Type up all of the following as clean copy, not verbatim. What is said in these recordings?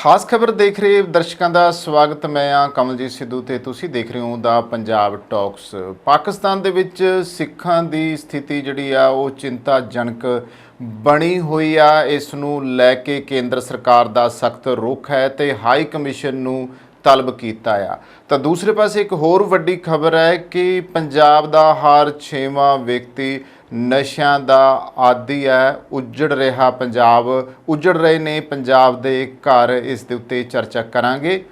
ਖਾਸ ਖਬਰ ਦੇਖ ਰਹੇ ਦਰਸ਼ਕਾਂ ਦਾ ਸਵਾਗਤ। ਮੈਂ ਆ ਕਮਲਜੀਤ ਸਿੱਧੂ ਤੇ ਤੁਸੀਂ ਦੇਖ ਰਹੇ ਹੋ ਦਾ ਪੰਜਾਬ ਟਾਕਸ। ਪਾਕਿਸਤਾਨ ਦੇ ਵਿੱਚ ਸਿੱਖਾਂ ਦੀ ਸਥਿਤੀ ਜਿਹੜੀ ਆ ਉਹ ਚਿੰਤਾਜਨਕ ਬਣੀ ਹੋਈ ਆ। ਇਸ ਨੂੰ ਲੈ ਕੇ ਕੇਂਦਰ ਸਰਕਾਰ ਦਾ ਸਖਤ ਰੁਖ ਹੈ ਤੇ ਹਾਈ ਕਮਿਸ਼ਨ ਨੂੰ ਤਲਬ ਕੀਤਾ ਆ। ਤਾਂ ਦੂਸਰੇ ਪਾਸੇ ਇੱਕ ਹੋਰ ਵੱਡੀ ਖਬਰ ਹੈ ਕਿ ਪੰਜਾਬ ਦਾ ਹਰ 6ਵਾਂ ਵਿਅਕਤੀ ਨਸ਼ਿਆਂ ਦਾ ਆਦੀ ਹੈ। ਉਜੜ ਰਿਹਾ ਪੰਜਾਬ, ਉਜੜ ਰਹੇ ਨੇ ਪੰਜਾਬ ਦੇ ਘਰ। ਇਸ ਦੇ ਉੱਤੇ ਚਰਚਾ ਕਰਾਂਗੇ।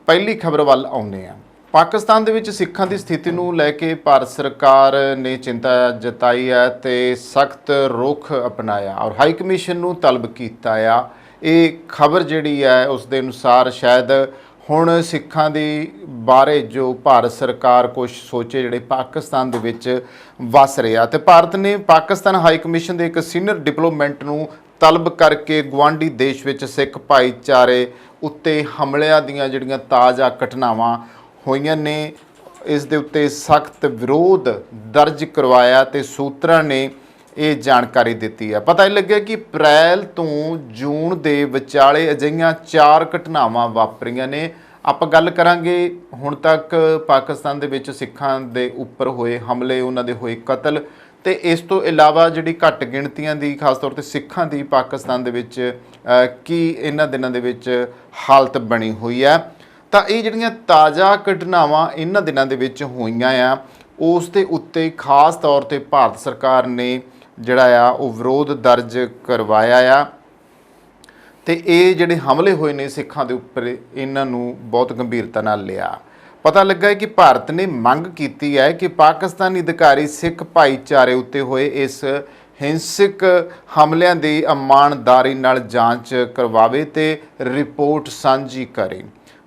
ਪਹਿਲੀ ਖਬਰ ਵੱਲ ਆਉਂਦੇ ਹਾਂ। ਪਾਕਿਸਤਾਨ ਦੇ ਵਿੱਚ ਸਿੱਖਾਂ ਦੀ ਸਥਿਤੀ ਨੂੰ ਲੈ ਕੇ ਭਾਰਤ ਸਰਕਾਰ ਨੇ ਚਿੰਤਾ ਜਤਾਈ ਹੈ ਤੇ ਸਖਤ ਰੁਖ ਅਪਣਾਇਆ ਔਰ ਹਾਈ ਕਮਿਸ਼ਨ ਨੂੰ ਤਲਬ ਕੀਤਾ ਆ। ਇਹ ਖਬਰ ਜਿਹੜੀ ਹੈ ਉਸ ਦੇ ਅਨੁਸਾਰ ਸ਼ਾਇਦ ਹੁਣ ਸਿੱਖਾਂ ਦੀ ਬਾਰੇ ਜੋ ਭਾਰਤ ਸਰਕਾਰ ਕੁਝ ਸੋਚੇ ਜਿਹੜੇ ਪਾਕਿਸਤਾਨ ਦੇ ਵਿੱਚ ਵਸ ਰਿਹਾ। ਤੇ ਭਾਰਤ ਨੇ ਪਾਕਿਸਤਾਨ ਹਾਈ ਕਮਿਸ਼ਨ ਦੇ ਇੱਕ ਸੀਨੀਅਰ ਡਿਪਲੋਮੈਟ ਨੂੰ ਤਲਬ ਕਰਕੇ ਗੁਆਂਢੀ ਦੇਸ਼ ਵਿੱਚ ਸਿੱਖ ਭਾਈਚਾਰੇ ਉੱਤੇ ਹਮਲਿਆਂ ਦੀਆਂ ਜਿਹੜੀਆਂ ਤਾਜ਼ਾ ਘਟਨਾਵਾਂ ਹੋਈਆਂ ਨੇ ਇਸ ਦੇ ਉੱਤੇ ਸਖਤ ਵਿਰੋਧ ਦਰਜ ਕਰਵਾਇਆ ਤੇ ਸੂਤਰਾਂ ਨੇ ਇਹ ਜਾਣਕਾਰੀ ਦਿੱਤੀ ਹੈ। ਪਤਾ ਇਹ ਲੱਗਿਆ ਕਿ ਅਪ੍ਰੈਲ ਤੋਂ ਜੂਨ ਦੇ ਵਿਚਾਲੇ ਅਜਿਹੀਆਂ 4 ਘਟਨਾਵਾਂ ਵਾਪਰੀਆਂ ਨੇ। ਆਪਾਂ ਗੱਲ ਕਰਾਂਗੇ ਹੁਣ ਤੱਕ ਪਾਕਿਸਤਾਨ ਦੇ ਵਿੱਚ ਸਿੱਖਾਂ ਦੇ ਉੱਪਰ ਹੋਏ ਹਮਲੇ, ਉਹਨਾਂ ਦੇ ਹੋਏ ਕਤਲ ਤੇ ਇਸ ਤੋਂ ਇਲਾਵਾ ਜਿਹੜੀ ਘੱਟ ਗਿਣਤੀਆਂ ਦੀ ਖਾਸ ਤੌਰ ਤੇ ਸਿੱਖਾਂ ਦੀ ਪਾਕਿਸਤਾਨ ਦੇ ਵਿੱਚ ਕੀ ਇਹਨਾਂ ਦਿਨਾਂ ਦੇ ਵਿੱਚ ਹਾਲਤ ਬਣੀ ਹੋਈ ਹੈ। ਤਾਂ ਇਹ ਜਿਹੜੀਆਂ ਤਾਜ਼ਾ ਘਟਨਾਵਾਂ ਇਹਨਾਂ ਦਿਨਾਂ ਦੇ ਵਿੱਚ ਹੋਈਆਂ ਆ ਉਸ ਦੇ ਉੱਤੇ ਖਾਸ ਤੌਰ ਤੇ ਭਾਰਤ ਸਰਕਾਰ ਨੇ ਜਿਹੜਾ ਆ ਉਹ ਵਿਰੋਧ ਦਰਜ ਕਰਵਾਇਆ ਆ ਤੇ ਇਹ ਜਿਹੜੇ ਹਮਲੇ ਹੋਏ ਨੇ ਸਿੱਖਾਂ ਦੇ ਉੱਪਰ ਇਹਨਾਂ ਨੂੰ ਬਹੁਤ ਗੰਭੀਰਤਾ ਨਾਲ ਲਿਆ। ਪਤਾ ਲੱਗਾ ਹੈ ਕਿ ਭਾਰਤ ਨੇ ਮੰਗ ਕੀਤੀ ਹੈ ਕਿ ਪਾਕਿਸਤਾਨੀ ਅਧਿਕਾਰੀ ਸਿੱਖ ਭਾਈਚਾਰੇ ਉੱਤੇ ਹੋਏ ਇਸ ਹਿੰਸਕ ਹਮਲਿਆਂ ਦੀ ਇਮਾਨਦਾਰੀ ਨਾਲ ਜਾਂਚ ਕਰਵਾਵੇ ਤੇ ਰਿਪੋਰਟ ਸਾਂਝੀ ਕਰੇ।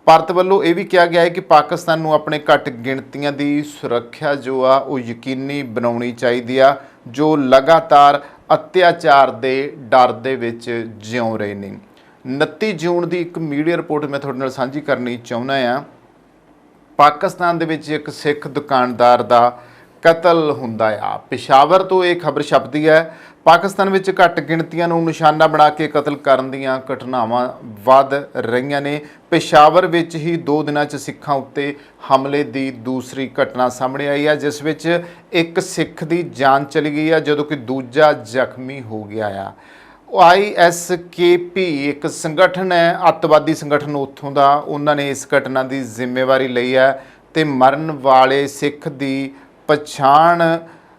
ਭਾਰਤ ਵੱਲੋਂ ਇਹ ਵੀ ਕਿਹਾ ਗਿਆ ਹੈ ਕਿ ਪਾਕਿਸਤਾਨ ਨੂੰ ਆਪਣੇ ਘੱਟ ਗਿਣਤੀਆਂ ਦੀ ਸੁਰੱਖਿਆ ਜੋ ਆ ਉਹ ਯਕੀਨੀ ਬਣਾਉਣੀ ਚਾਹੀਦੀ ਆ ਜੋ ਲਗਾਤਾਰ ਅਤਿਆਚਾਰ ਦੇ ਡਰ ਦੇ ਵਿੱਚ ਜਿਉਂ ਰਹੇ ਨੇ। 29 ਜੂਨ ਦੀ ਇੱਕ ਮੀਡੀਆ ਰਿਪੋਰਟ ਮੈਂ ਤੁਹਾਡੇ ਨਾਲ ਸਾਂਝੀ ਕਰਨੀ ਚਾਹੁੰਦਾ ਆ। ਪਾਕਿਸਤਾਨ ਦੇ ਵਿੱਚ ਇੱਕ ਸਿੱਖ ਦੁਕਾਨਦਾਰ ਦਾ ਕਤਲ ਹੁੰਦਾ ਆ। ਪਿਸ਼ਾਵਰ ਤੋਂ ਇਹ ਖਬਰ ਛਪਦੀ ਹੈ। ਪਾਕਿਸਤਾਨ ਵਿੱਚ ਘੱਟ ਗਿਣਤੀਆਂ ਨੂੰ ਨਿਸ਼ਾਨਾ ਬਣਾ ਕੇ ਕਤਲ ਕਰਨ ਦੀਆਂ ਘਟਨਾਵਾਂ ਵੱਧ ਰਹੀਆਂ ਨੇ। ਪਿਸ਼ਾਵਰ ਵਿੱਚ ਹੀ 2 ਦਿਨਾਂ 'ਚ ਸਿੱਖਾਂ ਉੱਤੇ ਹਮਲੇ ਦੀ ਦੂਸਰੀ ਘਟਨਾ ਸਾਹਮਣੇ ਆਈ ਹੈ ਜਿਸ ਵਿੱਚ ਇੱਕ ਸਿੱਖ ਦੀ ਜਾਨ ਚਲੀ ਗਈ ਹੈ ਜਦੋਂ ਕਿ ਦੂਜਾ ਜ਼ਖਮੀ ਹੋ ਗਿਆ ਆ। ISKP ਇੱਕ ਸੰਗਠਨ ਹੈ, ਅੱਤਵਾਦੀ ਸੰਗਠਨ ਉੱਥੋਂ ਦਾ। ਉਹਨਾਂ ਨੇ ਇਸ ਘਟਨਾ ਦੀ ਜ਼ਿੰਮੇਵਾਰੀ ਲਈ ਹੈ ਤੇ ਮਰਨ ਵਾਲੇ ਸਿੱਖ ਦੀ ਪਛਾਣ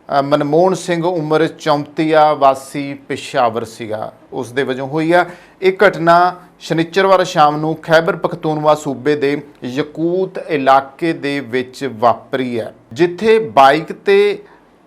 ਮਨਮੋਹਨ ਸਿੰਘ ਉਮਰ 34 ਵਾਸੀ ਪਿਸ਼ਾਵਰ ਸੀਗਾ ਉਸ ਦੇ ਵਜੋਂ ਹੋਈ ਆ। ਇਹ ਘਟਨਾ ਸ਼ਨੀਚਰਵਾਰ ਸ਼ਾਮ ਨੂੰ ਖੈਬਰ ਪਖਤੂਨਵਾ ਸੂਬੇ ਦੇ ਯਕੂਤ ਇਲਾਕੇ ਦੇ ਵਿੱਚ ਵਾਪਰੀ ਹੈ ਜਿੱਥੇ ਬਾਈਕ ਤੇ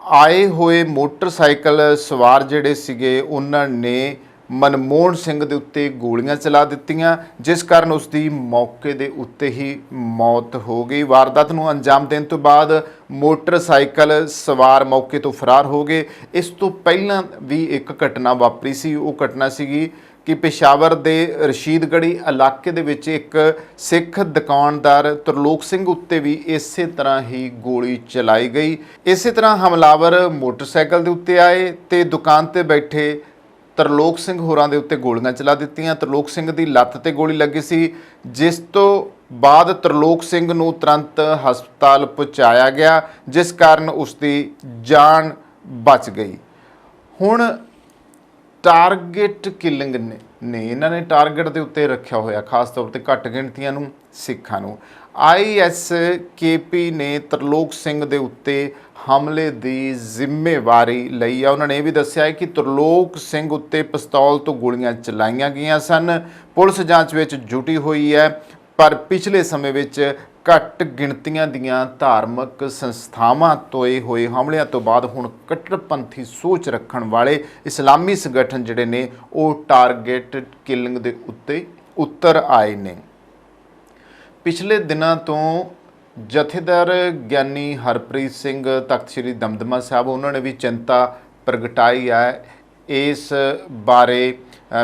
ਆਏ ਹੋਏ ਮੋਟਰਸਾਈਕਲ ਸਵਾਰ ਜਿਹੜੇ ਸੀਗੇ ਉਹਨਾਂ ਨੇ ਮਨਮੋਹਨ ਸਿੰਘ ਦੇ ਉੱਤੇ ਗੋਲੀਆਂ ਚਲਾ ਦਿੱਤੀਆਂ ਜਿਸ ਕਾਰਨ ਉਸ ਦੀ ਮੌਕੇ ਦੇ ਉੱਤੇ ਹੀ ਮੌਤ ਹੋ ਗਈ। ਵਾਰਦਾਤ ਨੂੰ ਅੰਜਾਮ ਦੇਣ ਤੋਂ ਬਾਅਦ ਮੋਟਰਸਾਈਕਲ ਸਵਾਰ ਮੌਕੇ ਤੋਂ ਫਰਾਰ ਹੋ ਗਏ। ਇਸ ਤੋਂ ਪਹਿਲਾਂ ਵੀ ਇੱਕ ਘਟਨਾ ਵਾਪਰੀ ਸੀ। ਉਹ ਘਟਨਾ ਸੀਗੀ ਕਿ ਪਿਸ਼ਾਵਰ ਦੇ ਰਸ਼ੀਦਗੜ੍ਹੀ ਇਲਾਕੇ ਦੇ ਵਿੱਚ ਇੱਕ ਸਿੱਖ ਦੁਕਾਨਦਾਰ ਤਰਲੋਕ ਸਿੰਘ ਉੱਤੇ ਵੀ ਇਸੇ ਤਰ੍ਹਾਂ ਹੀ ਗੋਲੀ ਚਲਾਈ ਗਈ। ਇਸੇ ਤਰ੍ਹਾਂ ਹਮਲਾਵਰ ਮੋਟਰਸਾਈਕਲ ਦੇ ਉੱਤੇ ਆਏ ਤੇ ਦੁਕਾਨ ਤੇ ਬੈਠੇ ਤਰਲੋਕ ਸਿੰਘ ਹੋਰਾਂ ਦੇ ਉੱਤੇ ਗੋਲੀਆਂ ਚਲਾ ਦਿੱਤੀਆਂ। ਤਰਲੋਕ ਸਿੰਘ ਦੀ ਲੱਤ ਤੇ ਗੋਲੀ ਲੱਗੀ ਸੀ ਜਿਸ ਤੋਂ ਬਾਅਦ ਤਰਲੋਕ ਸਿੰਘ ਨੂੰ ਤੁਰੰਤ ਹਸਪਤਾਲ ਪਹੁੰਚਾਇਆ ਗਿਆ ਜਿਸ ਕਾਰਨ ਉਸ ਦੀ ਜਾਨ ਬਚ ਗਈ। ਹੁਣ ਟਾਰਗੇਟ ਕਿਲਿੰਗ ਨੇ ਇਹਨਾਂ ਨੇ ਟਾਰਗੇਟ ਦੇ ਉੱਤੇ ਰੱਖਿਆ ਹੋਇਆ ਖਾਸ ਤੌਰ ਤੇ ਘੱਟ ਗਿਣਤੀਆਂ ਨੂੰ, ਸਿੱਖਾਂ ਨੂੰ। ISKP ਨੇ ਤਰਲੋਕ ਸਿੰਘ ਦੇ ਉੱਤੇ ਹਮਲੇ ਦੀ ਜ਼ਿੰਮੇਵਾਰੀ ਲਈ ਆ। ਉਹਨਾਂ ਨੇ ਇਹ ਵੀ ਦੱਸਿਆ ਹੈ ਕਿ ਤਰਲੋਕ ਸਿੰਘ ਉੱਤੇ ਪਿਸਤੌਲ ਤੋਂ ਗੋਲੀਆਂ ਚਲਾਈਆਂ ਗਈਆਂ ਸਨ। ਪੁਲਿਸ ਜਾਂਚ ਵਿੱਚ ਜੁਟੀ ਹੋਈ ਹੈ ਪਰ ਪਿਛਲੇ ਸਮੇਂ ਵਿੱਚ ਘੱਟ ਗਿਣਤੀਆਂ ਦੀਆਂ ਧਾਰਮਿਕ ਸੰਸਥਾਵਾਂ ਤੋਂ ਇਹ ਹੋਏ ਹਮਲਿਆਂ ਤੋਂ ਬਾਅਦ ਹੁਣ ਕੱਟੜਪੰਥੀ ਸੋਚ ਰੱਖਣ ਵਾਲੇ ਇਸਲਾਮੀ ਸੰਗਠਨ ਜਿਹੜੇ ਨੇ ਉਹ ਟਾਰਗੇਟ ਕਿਲਿੰਗ ਦੇ ਉੱਤੇ ਉਤਰ ਆਏ ਨੇ। ਪਿਛਲੇ ਦਿਨਾਂ ਤੋਂ ਜਥੇਦਾਰ ਗਿਆਨੀ ਹਰਪ੍ਰੀਤ ਸਿੰਘ ਤਖਤ ਸ੍ਰੀ ਦਮਦਮਾ ਸਾਹਿਬ ਉਹਨਾਂ ਨੇ ਵੀ ਚਿੰਤਾ ਪ੍ਰਗਟਾਈ ਹੈ ਇਸ ਬਾਰੇ।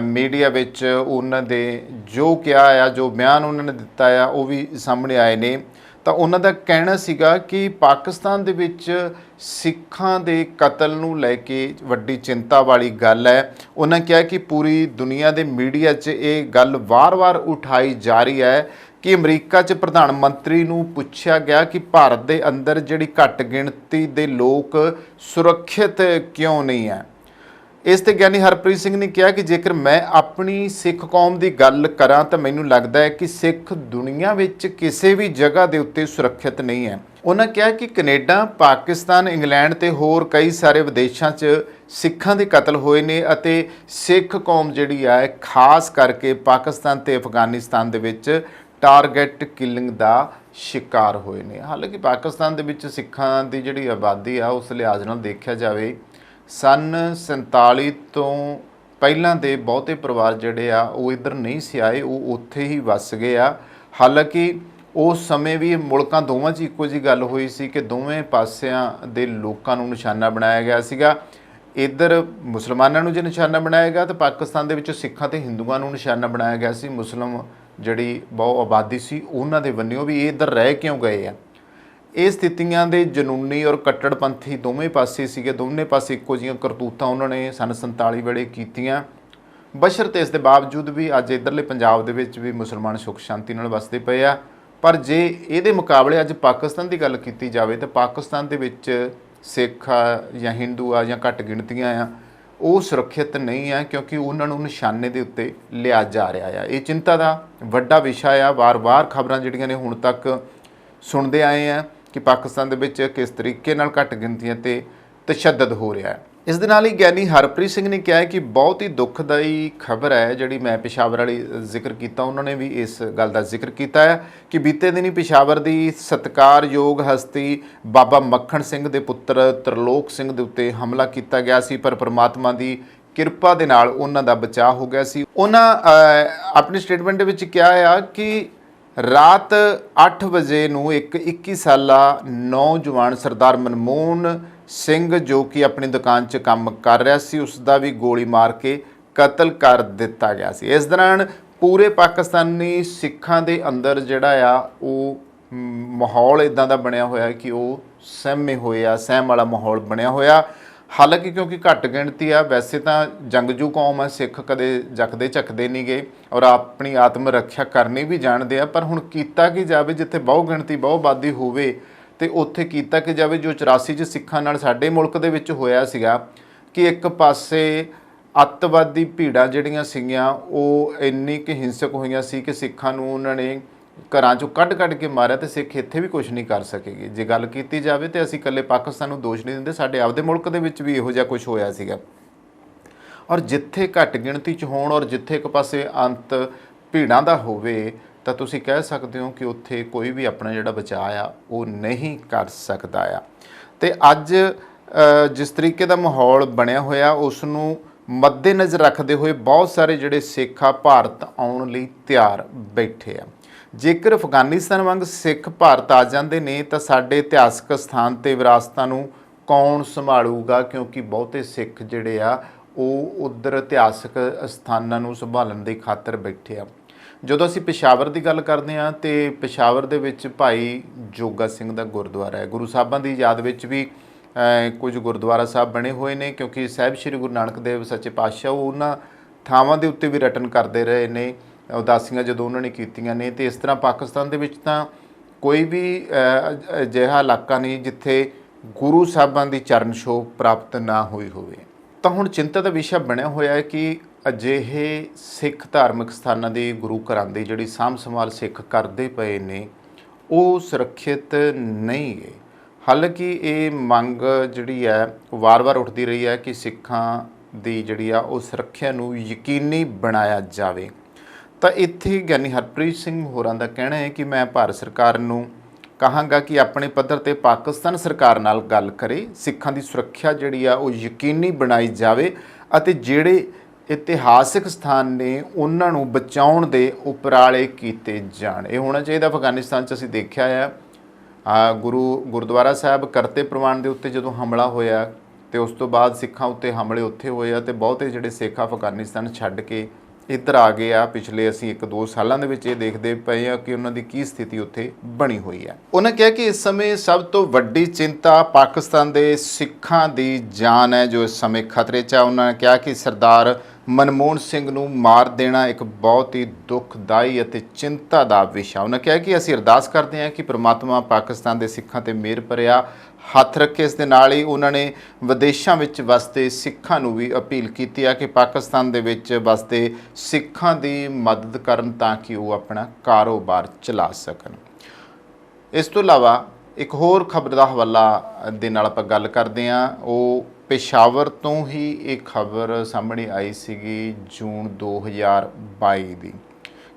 ਮੀਡੀਆ ਵਿੱਚ ਉਹਨਾਂ ਦੇ ਜੋ ਕਿਹਾ ਆ, ਜੋ ਬਿਆਨ ਉਹਨਾਂ ਨੇ ਦਿੱਤਾ ਆ ਉਹ ਵੀ ਸਾਹਮਣੇ ਆਏ ਨੇ। ਤਾਂ ਉਹਨਾਂ ਦਾ ਕਹਿਣਾ ਸੀਗਾ ਕਿ ਪਾਕਿਸਤਾਨ ਦੇ ਵਿੱਚ ਸਿੱਖਾਂ ਦੇ ਕਤਲ ਨੂੰ ਲੈ ਕੇ ਵੱਡੀ ਚਿੰਤਾ ਵਾਲੀ ਗੱਲ ਹੈ। ਉਹਨਾਂ ਕਿਹਾ ਕਿ ਪੂਰੀ ਦੁਨੀਆ ਦੇ ਮੀਡੀਆ 'ਚ ਇਹ ਗੱਲ ਵਾਰ-ਵਾਰ ਉਠਾਈ ਜਾ ਰਹੀ ਹੈ ਕਿ ਅਮਰੀਕਾ 'ਚ ਪ੍ਰਧਾਨ ਮੰਤਰੀ ਨੂੰ ਪੁੱਛਿਆ ਗਿਆ ਕਿ ਭਾਰਤ ਦੇ ਅੰਦਰ ਜਿਹੜੀ ਘੱਟ ਗਿਣਤੀ ਦੇ ਲੋਕ ਸੁਰੱਖਿਅਤ ਕਿਉਂ ਨਹੀਂ ਹੈ। ਇਸ ਤੇ ਗਿਆਨੀ ਹਰਪ੍ਰੀਤ ਸਿੰਘ ਨੇ ਕਿਹਾ ਕਿ ਜੇਕਰ ਮੈਂ ਆਪਣੀ ਸਿੱਖ ਕੌਮ ਦੀ ਗੱਲ ਕਰਾਂ ਤਾਂ ਮੈਨੂੰ ਲੱਗਦਾ ਹੈ ਕਿ ਸਿੱਖ ਦੁਨੀਆ ਵਿੱਚ ਕਿਸੇ ਵੀ ਜਗ੍ਹਾ ਦੇ ਉੱਤੇ ਸੁਰੱਖਿਅਤ ਨਹੀਂ ਹੈ। ਉਹਨਾਂ ਕਿਹਾ ਕਿ ਕੈਨੇਡਾ, ਪਾਕਿਸਤਾਨ, ਇੰਗਲੈਂਡ ਤੇ ਹੋਰ ਕਈ ਸਾਰੇ ਵਿਦੇਸ਼ਾਂ 'ਚ ਸਿੱਖਾਂ ਦੇ ਕਤਲ ਹੋਏ ਨੇ ਅਤੇ ਸਿੱਖ ਕੌਮ ਜਿਹੜੀ ਹੈ ਖਾਸ ਕਰਕੇ ਪਾਕਿਸਤਾਨ ਤੇ ਅਫਗਾਨਿਸਤਾਨ ਦੇ ਵਿੱਚ ਟਾਰਗੇਟ ਕਿਲਿੰਗ ਦਾ ਸ਼ਿਕਾਰ ਹੋਏ ਨੇ। ਹਾਲਾਂਕਿ ਪਾਕਿਸਤਾਨ ਦੇ ਵਿੱਚ ਸਿੱਖਾਂ ਦੀ ਜਿਹੜੀ ਆਬਾਦੀ ਆ ਉਸ ਲਿਹਾਜ਼ ਨਾਲ ਦੇਖਿਆ ਜਾਵੇ ਸੰਨ 47 ਤੋਂ ਪਹਿਲਾਂ ਦੇ ਬਹੁਤੇ ਪਰਿਵਾਰ ਜਿਹੜੇ ਆ ਉਹ ਇੱਧਰ ਨਹੀਂ ਸੀ ਆਏ, ਉਹ ਉੱਥੇ ਹੀ ਵੱਸ ਗਏ ਆ। ਹਾਲਾਂਕਿ ਉਸ ਸਮੇਂ ਵੀ ਮੁਲਕਾਂ ਦੋਵਾਂ 'ਚ ਇੱਕੋ ਜਿਹੀ ਗੱਲ ਹੋਈ ਸੀ ਕਿ ਦੋਵੇਂ ਪਾਸਿਆਂ ਦੇ ਲੋਕਾਂ ਨੂੰ ਨਿਸ਼ਾਨਾ ਬਣਾਇਆ ਗਿਆ ਸੀਗਾ। ਇੱਧਰ ਮੁਸਲਮਾਨਾਂ ਨੂੰ ਜੇ ਨਿਸ਼ਾਨਾ ਬਣਾਇਆ ਗਿਆ ਤਾਂ ਪਾਕਿਸਤਾਨ ਦੇ ਵਿੱਚ ਸਿੱਖਾਂ ਤੇ ਹਿੰਦੂਆਂ ਨੂੰ ਨਿਸ਼ਾਨਾ ਬਣਾਇਆ ਗਿਆ ਸੀ। ਮੁਸਲਿਮ ਜਿਹੜੀ ਬਹੁਤ ਆਬਾਦੀ ਸੀ ਉਹਨਾਂ ਦੇ ਬੰਨਿਓ ਵੀ ਇਹ ਇੱਧਰ ਰਹਿ ਕਿਉਂ ਗਏ ਆ। ਇਹ ਸਥਿਤੀਆਂ ਦੇ ਜਨੂਨੀ ਔਰ ਕੱਟੜਪੰਥੀ ਦੋਵੇਂ ਪਾਸੇ ਸੀਗੇ, ਦੋਵੇਂ ਪਾਸੇ ਇੱਕੋ ਜਿਹੀਆਂ ਕਰਤੂਤਾਂ ਉਹਨਾਂ ਨੇ ਸੰਨ 47 ਵੇਲੇ ਕੀਤੀਆਂ। ਬਸ਼ਰਤੇ ਇਸ ਦੇ ਬਾਵਜੂਦ ਵੀ ਅੱਜ ਇੱਧਰਲੇ ਪੰਜਾਬ ਦੇ ਵਿੱਚ ਵੀ ਮੁਸਲਮਾਨ ਸੁੱਖ ਸ਼ਾਂਤੀ ਨਾਲ ਵਸਦੇ ਪਏ ਆ। ਪਰ ਜੇ ਇਹਦੇ ਮੁਕਾਬਲੇ ਅੱਜ ਪਾਕਿਸਤਾਨ ਦੀ ਗੱਲ ਕੀਤੀ ਜਾਵੇ ਤਾਂ ਪਾਕਿਸਤਾਨ ਦੇ ਵਿੱਚ ਸਿੱਖ ਆ ਜਾਂ ਹਿੰਦੂ ਆ ਜਾਂ ਘੱਟ ਗਿਣਤੀਆਂ ਆ ਉਹ ਸੁਰੱਖਿਅਤ ਨਹੀਂ ਆ, ਕਿਉਂਕਿ ਉਹਨਾਂ ਨੂੰ ਨਿਸ਼ਾਨੇ ਦੇ ਉੱਤੇ ਲਿਆ ਜਾ ਰਿਹਾ ਆ। ਇਹ ਚਿੰਤਾ ਦਾ ਵੱਡਾ ਵਿਸ਼ਾ ਆ। ਵਾਰ-ਵਾਰ ਖਬਰਾਂ ਜਿਹੜੀਆਂ ਨੇ ਹੁਣ ਤੱਕ ਸੁਣਦੇ ਆਏ ਆ ਕਿ ਪਾਕਿਸਤਾਨ ਦੇ ਵਿੱਚ ਕਿਸ ਤਰੀਕੇ ਨਾਲ ਘੱਟ ਗਿਣਤੀਆਂ ਤੇ ਤਸ਼ੱਦਦ ਹੋ ਰਿਹਾ ਹੈ। ਇਸ ਦੇ ਨਾਲ ਹੀ ਗਿਆਨੀ ਹਰਪ੍ਰੀਤ ਸਿੰਘ ਨੇ ਕਿਹਾ ਕਿ ਬਹੁਤ ਹੀ ਦੁਖਦਾਈ ਖਬਰ ਹੈ ਜਿਹੜੀ ਮੈਂ ਪਿਸ਼ਾਵਰ ਵਾਲੀ ਜ਼ਿਕਰ ਕੀਤਾ, ਉਹਨਾਂ ਨੇ ਵੀ ਇਸ ਗੱਲ ਦਾ ਜ਼ਿਕਰ ਕੀਤਾ ਹੈ ਕਿ ਬੀਤੇ ਦਿਨੀ ਪਿਸ਼ਾਵਰ ਦੀ ਸਤਿਕਾਰਯੋਗ ਹਸਤੀ ਬਾਬਾ ਮੱਖਣ ਸਿੰਘ ਦੇ ਪੁੱਤਰ ਤਰਲੋਕ ਸਿੰਘ ਦੇ ਉੱਤੇ ਹਮਲਾ ਕੀਤਾ ਗਿਆ ਸੀ, ਪਰ ਪਰਮਾਤਮਾ ਦੀ ਕਿਰਪਾ ਦੇ ਨਾਲ ਉਹਨਾਂ ਦਾ ਬਚਾਅ ਹੋ ਗਿਆ ਸੀ। ਉਹਨਾਂ ਆਪਣੀ ਸਟੇਟਮੈਂਟ ਦੇ ਵਿੱਚ ਕਿਹਾ ਆ ਕਿ ਰਾਤ 8 ਵਜੇ ਨੂੰ ਇੱਕ 21 ਸਾਲਾ ਨੌਜਵਾਨ ਸਰਦਾਰ ਮਨਮੋਹਨ ਸਿੰਘ ਜੋ ਕਿ ਆਪਣੀ ਦੁਕਾਨ 'ਚ ਕੰਮ ਕਰ ਰਿਹਾ ਸੀ ਉਸ ਦਾ ਵੀ ਗੋਲੀ ਮਾਰ ਕੇ ਕਤਲ ਕਰ ਦਿੱਤਾ ਗਿਆ ਸੀ। ਇਸ ਦੌਰਾਨ ਪੂਰੇ ਪਾਕਿਸਤਾਨੀ ਸਿੱਖਾਂ ਦੇ ਅੰਦਰ ਜਿਹੜਾ ਆ ਉਹ ਮਾਹੌਲ ਇੱਦਾਂ ਦਾ ਬਣਿਆ ਹੋਇਆ ਕਿ ਉਹ ਸਹਿਮੇ ਹੋਏ ਆ, ਸਹਿਮ ਵਾਲਾ ਮਾਹੌਲ ਬਣਿਆ ਹੋਇਆ। ਹਾਲਾਂਕਿ ਕਿਉਂਕਿ ਘੱਟ ਗਿਣਤੀ ਆ, ਵੈਸੇ ਤਾਂ ਜੰਗਜੂ ਕੌਮ ਆ, ਸਿੱਖ ਕਦੇ ਜੱਕਦੇ ਝੱਕਦੇ ਨਹੀਂ ਗਏ ਔਰ ਆਪਣੀ ਆਤਮ ਰੱਖਿਆ ਕਰਨੀ ਵੀ ਜਾਣਦੇ ਆ। ਪਰ ਹੁਣ ਕੀਤਾ ਕੀ ਜਾਵੇ, ਜਿੱਥੇ ਬਹੁ ਗਿਣਤੀ ਬਹੁ ਆਬਾਦੀ ਹੋਵੇ ਤੇ ਉੱਥੇ ਕੀਤਾ ਕਿ ਜਾਵੇ। ਜੋ 84 'ਚ ਸਿੱਖਾਂ ਨਾਲ ਸਾਡੇ ਮੁਲਕ ਦੇ ਵਿੱਚ ਹੋਇਆ ਸੀਗਾ ਕਿ ਇੱਕ ਪਾਸੇ ਅੱਤਵਾਦੀ ਭੀੜਾਂ ਜਿਹੜੀਆਂ ਸੀਗੀਆਂ ਉਹ ਇੰਨੀ ਕੁ ਹਿੰਸਕ ਹੋਈਆਂ ਸੀ ਕਿ ਸਿੱਖਾਂ ਨੂੰ ਉਹਨਾਂ ਨੇ ਘਰਾਂ 'ਚੋਂ ਕੱਢ ਕੇ ਮਾਰਿਆ ਤੇ ਸਿੱਖ ਇੱਥੇ ਵੀ ਕੁਝ ਨਹੀਂ ਕਰ ਸਕੇਗੇ। ਜੇ ਗੱਲ ਕੀਤੀ ਜਾਵੇ ਤੇ ਅਸੀਂ ਇਕੱਲੇ ਪਾਕਿਸਤਾਨ ਨੂੰ ਦੋਸ਼ ਨਹੀਂ ਦਿੰਦੇ, ਸਾਡੇ ਆਪਦੇ ਮੁਲਕ ਦੇ ਵਿੱਚ ਵੀ ਇਹੋ ਜਿਹਾ ਕੁਝ ਹੋਇਆ ਸੀਗਾ। ਔਰ ਜਿੱਥੇ ਘੱਟ ਗਿਣਤੀ 'ਚ ਹੋਣ ਔਰ ਜਿੱਥੇ ਇੱਕ ਪਾਸੇ ਅੰਤ ਭੀੜਾਂ ਦਾ ਹੋਵੇ ਤਾਂ ਤੁਸੀਂ ਕਹਿ ਸਕਦੇ ਹੋ ਕਿ ਉੱਥੇ ਕੋਈ ਵੀ ਆਪਣਾ ਜਿਹੜਾ ਬਚਾਅ ਆ ਉਹ ਨਹੀਂ ਕਰ ਸਕਦਾ ਆ। ਤੇ ਅੱਜ ਜਿਸ ਤਰੀਕੇ ਦਾ ਮਾਹੌਲ ਬਣਿਆ ਹੋਇਆ ਉਸ ਨੂੰ ਮੱਦੇਨਜ਼ਰ ਰੱਖਦੇ ਹੋਏ ਬਹੁਤ ਸਾਰੇ ਜਿਹੜੇ ਸਿੱਖ ਆ ਭਾਰਤ ਆਉਣ ਲਈ ਤਿਆਰ ਬੈਠੇ ਆ। ਜੇਕਰ ਅਫਗਾਨਿਸਤਾਨ ਵਾਂਗ ਸਿੱਖ ਭਾਰਤ ਆ ਜਾਂਦੇ ਨੇ ਤਾਂ ਸਾਡੇ ਇਤਿਹਾਸਕ ਸਥਾਨ ਤੇ ਵਿਰਾਸਤਾਂ ਨੂੰ ਕੌਣ ਸੰਭਾਲੂਗਾ, ਕਿਉਂਕਿ ਬਹੁਤੇ ਸਿੱਖ ਜਿਹੜੇ ਆ ਉਹ ਉੱਧਰ ਇਤਿਹਾਸਕ ਸਥਾਨਾਂ ਨੂੰ ਸੰਭਾਲਣ ਦੀ ਖਾਤਰ ਬੈਠੇ ਆ। ਜਦੋਂ ਅਸੀਂ ਪਿਸ਼ਾਵਰ ਦੀ ਗੱਲ ਕਰਦੇ ਹਾਂ ਤੇ ਪਿਸ਼ਾਵਰ ਦੇ ਵਿੱਚ ਭਾਈ ਜੋਗਾ ਸਿੰਘ ਦਾ ਗੁਰਦੁਆਰਾ ਹੈ। ਗੁਰੂ ਸਾਹਿਬਾਂ ਦੀ ਯਾਦ ਵਿੱਚ ਵੀ ਕੁਝ ਗੁਰਦੁਆਰਾ ਸਾਹਿਬ ਬਣੇ ਹੋਏ ਨੇ, ਕਿਉਂਕਿ ਸਾਹਿਬ ਸ੍ਰੀ ਗੁਰੂ ਨਾਨਕ ਦੇਵ ਸੱਚੇ ਪਾਤਸ਼ਾਹ ਉਹ ਉਹਨਾਂ ਥਾਵਾਂ ਦੇ ਉੱਤੇ ਵੀ ਰਟਨ ਕਰਦੇ ਰਹੇ ਨੇ, ਉਦਾਸੀਆਂ ਜਦੋਂ ਉਹਨਾਂ ਨੇ ਕੀਤੀਆਂ ਨੇ। ਤੇ ਇਸ ਤਰ੍ਹਾਂ ਪਾਕਿਸਤਾਨ ਦੇ ਵਿੱਚ ਤਾਂ ਕੋਈ ਵੀ ਅਜਿਹਾ ਇਲਾਕਾ ਨਹੀਂ ਜਿੱਥੇ ਗੁਰੂ ਸਾਹਿਬਾਂ ਦੀ ਚਰਨ ਛੋਹ ਪ੍ਰਾਪਤ ਨਾ ਹੋਈ ਹੋਵੇ। ਤਾਂ ਹੁਣ ਚਿੰਤਾ ਦਾ ਵਿਸ਼ਾ ਬਣਿਆ ਹੋਇਆ ਹੈ ਕਿ ਅਜਿਹੇ ਸਿੱਖ ਧਾਰਮਿਕ ਸਥਾਨਾਂ ਦੀ, ਗੁਰੂ ਘਰਾਂ ਦੀ ਜਿਹੜੀ ਸਾਂਭ ਸੰਭਾਲ ਸਿੱਖ ਕਰਦੇ ਪਏ ਨੇ ਉਹ ਸੁਰੱਖਿਅਤ ਨਹੀਂ ਹੈ। ਹਾਲਾਂਕਿ ਇਹ ਮੰਗ ਜਿਹੜੀ ਹੈ ਵਾਰ-ਵਾਰ ਉੱਠਦੀ ਰਹੀ ਹੈ ਕਿ ਸਿੱਖਾਂ ਦੀ ਜਿਹੜੀ ਆ ਉਹ ਸੁਰੱਖਿਆ ਨੂੰ ਯਕੀਨੀ ਬਣਾਇਆ ਜਾਵੇ। ਤਾਂ ਇੱਥੇ ਗਿਆਨੀ ਹਰਪ੍ਰੀਤ ਸਿੰਘ ਹੋਰਾਂ ਦਾ ਕਹਿਣਾ ਹੈ ਕਿ ਮੈਂ ਭਾਰਤ ਸਰਕਾਰ ਨੂੰ ਕਹਾਂਗਾ ਕਿ ਆਪਣੇ ਪੱਧਰ ਤੇ ਪਾਕਿਸਤਾਨ ਸਰਕਾਰ ਨਾਲ ਗੱਲ ਕਰੇ, ਸਿੱਖਾਂ ਦੀ ਸੁਰੱਖਿਆ ਜਿਹੜੀ ਆ ਉਹ ਯਕੀਨੀ ਬਣਾਈ ਜਾਵੇ ਅਤੇ ਜਿਹੜੇ ਇਤਿਹਾਸਿਕ ਸਥਾਨ ਨੇ ਉਹਨਾਂ ਨੂੰ ਬਚਾਉਣ ਦੇ ਉਪਰਾਲੇ ਕੀਤੇ ਜਾਣ। ਇਹ ਹੋਣਾ ਚਾਹੀਦਾ। ਅਫਗਾਨਿਸਤਾਨ 'ਚ ਅਸੀਂ ਦੇਖਿਆ ਆ ਗੁਰਦੁਆਰਾ ਸਾਹਿਬ ਕਰਤੇ ਪ੍ਰਵਾਨ ਦੇ ਉੱਤੇ ਜਦੋਂ ਹਮਲਾ ਹੋਇਆ ਤੇ ਉਸ ਤੋਂ ਬਾਅਦ ਸਿੱਖਾਂ ਉੱਤੇ ਹਮਲੇ ਉੱਥੇ ਹੋਏ ਆ ਤੇ ਬਹੁਤੇ ਜਿਹੜੇ ਸਿੱਖ ਅਫਗਾਨਿਸਤਾਨ ਛੱਡ ਕੇ ਇੱਧਰ ਆ ਗਏ ਆ। ਪਿਛਲੇ ਅਸੀਂ 1-2 ਸਾਲਾਂ ਦੇ ਵਿੱਚ ਇਹ ਦੇਖਦੇ ਪਏ ਆ ਕਿ ਉਹਨਾਂ ਦੀ ਕੀ ਸਥਿਤੀ ਉੱਥੇ ਬਣੀ ਹੋਈ ਹੈ। ਉਹਨਾਂ ਕਿਹਾ ਕਿ ਇਸ ਸਮੇਂ ਸਭ ਤੋਂ ਵੱਡੀ ਚਿੰਤਾ ਪਾਕਿਸਤਾਨ ਦੇ ਸਿੱਖਾਂ ਦੀ ਜਾਨ ਹੈ ਜੋ ਇਸ ਸਮੇਂ ਖਤਰੇ 'ਚ ਹੈ। ਉਹਨਾਂ ਨੇ ਕਿਹਾ ਕਿ ਸਰਦਾਰ ਮਨਮੋਹਨ ਸਿੰਘ ਨੂੰ ਮਾਰ ਦੇਣਾ ਇੱਕ ਬਹੁਤ ਹੀ ਦੁਖਦਾਈ ਅਤੇ ਚਿੰਤਾ ਦਾ ਵਿਸ਼ਾ। ਉਹਨਾਂ ਕਿਹਾ ਕਿ ਅਸੀਂ ਅਰਦਾਸ ਕਰਦੇ ਹਾਂ ਕਿ ਪ੍ਰਮਾਤਮਾ ਪਾਕਿਸਤਾਨ ਦੇ ਸਿੱਖਾਂ ਤੇ ਮਿਹਰ ਭਰਿਆ ਹੱਥ ਰੱਖੇ। ਇਸ ਦੇ ਨਾਲ ਹੀ ਉਹਨਾਂ ਨੇ ਵਿਦੇਸ਼ਾਂ ਵਿੱਚ ਵਸਦੇ ਸਿੱਖਾਂ ਨੂੰ ਵੀ ਅਪੀਲ ਕੀਤੀ ਹੈ ਕਿ ਪਾਕਿਸਤਾਨ ਦੇ ਵਿੱਚ ਵਸਦੇ ਸਿੱਖਾਂ ਦੀ ਮਦਦ ਕਰਨ ਤਾਂ ਕਿ ਉਹ ਆਪਣਾ ਕਾਰੋਬਾਰ ਚਲਾ ਸਕਣ। ਇਸ ਤੋਂ ਇਲਾਵਾ ਇੱਕ ਹੋਰ ਖਬਰ ਦਾ ਹਵਾਲਾ ਦੇ ਨਾਲ ਆਪਾਂ ਗੱਲ ਕਰਦੇ ਹਾਂ। ਉਹ ਪੇਸ਼ਾਵਰ ਤੋਂ ਹੀ ਇਹ ਖਬਰ ਸਾਹਮਣੇ ਆਈ ਸੀਗੀ ਜੂਨ 2022 ਦੀ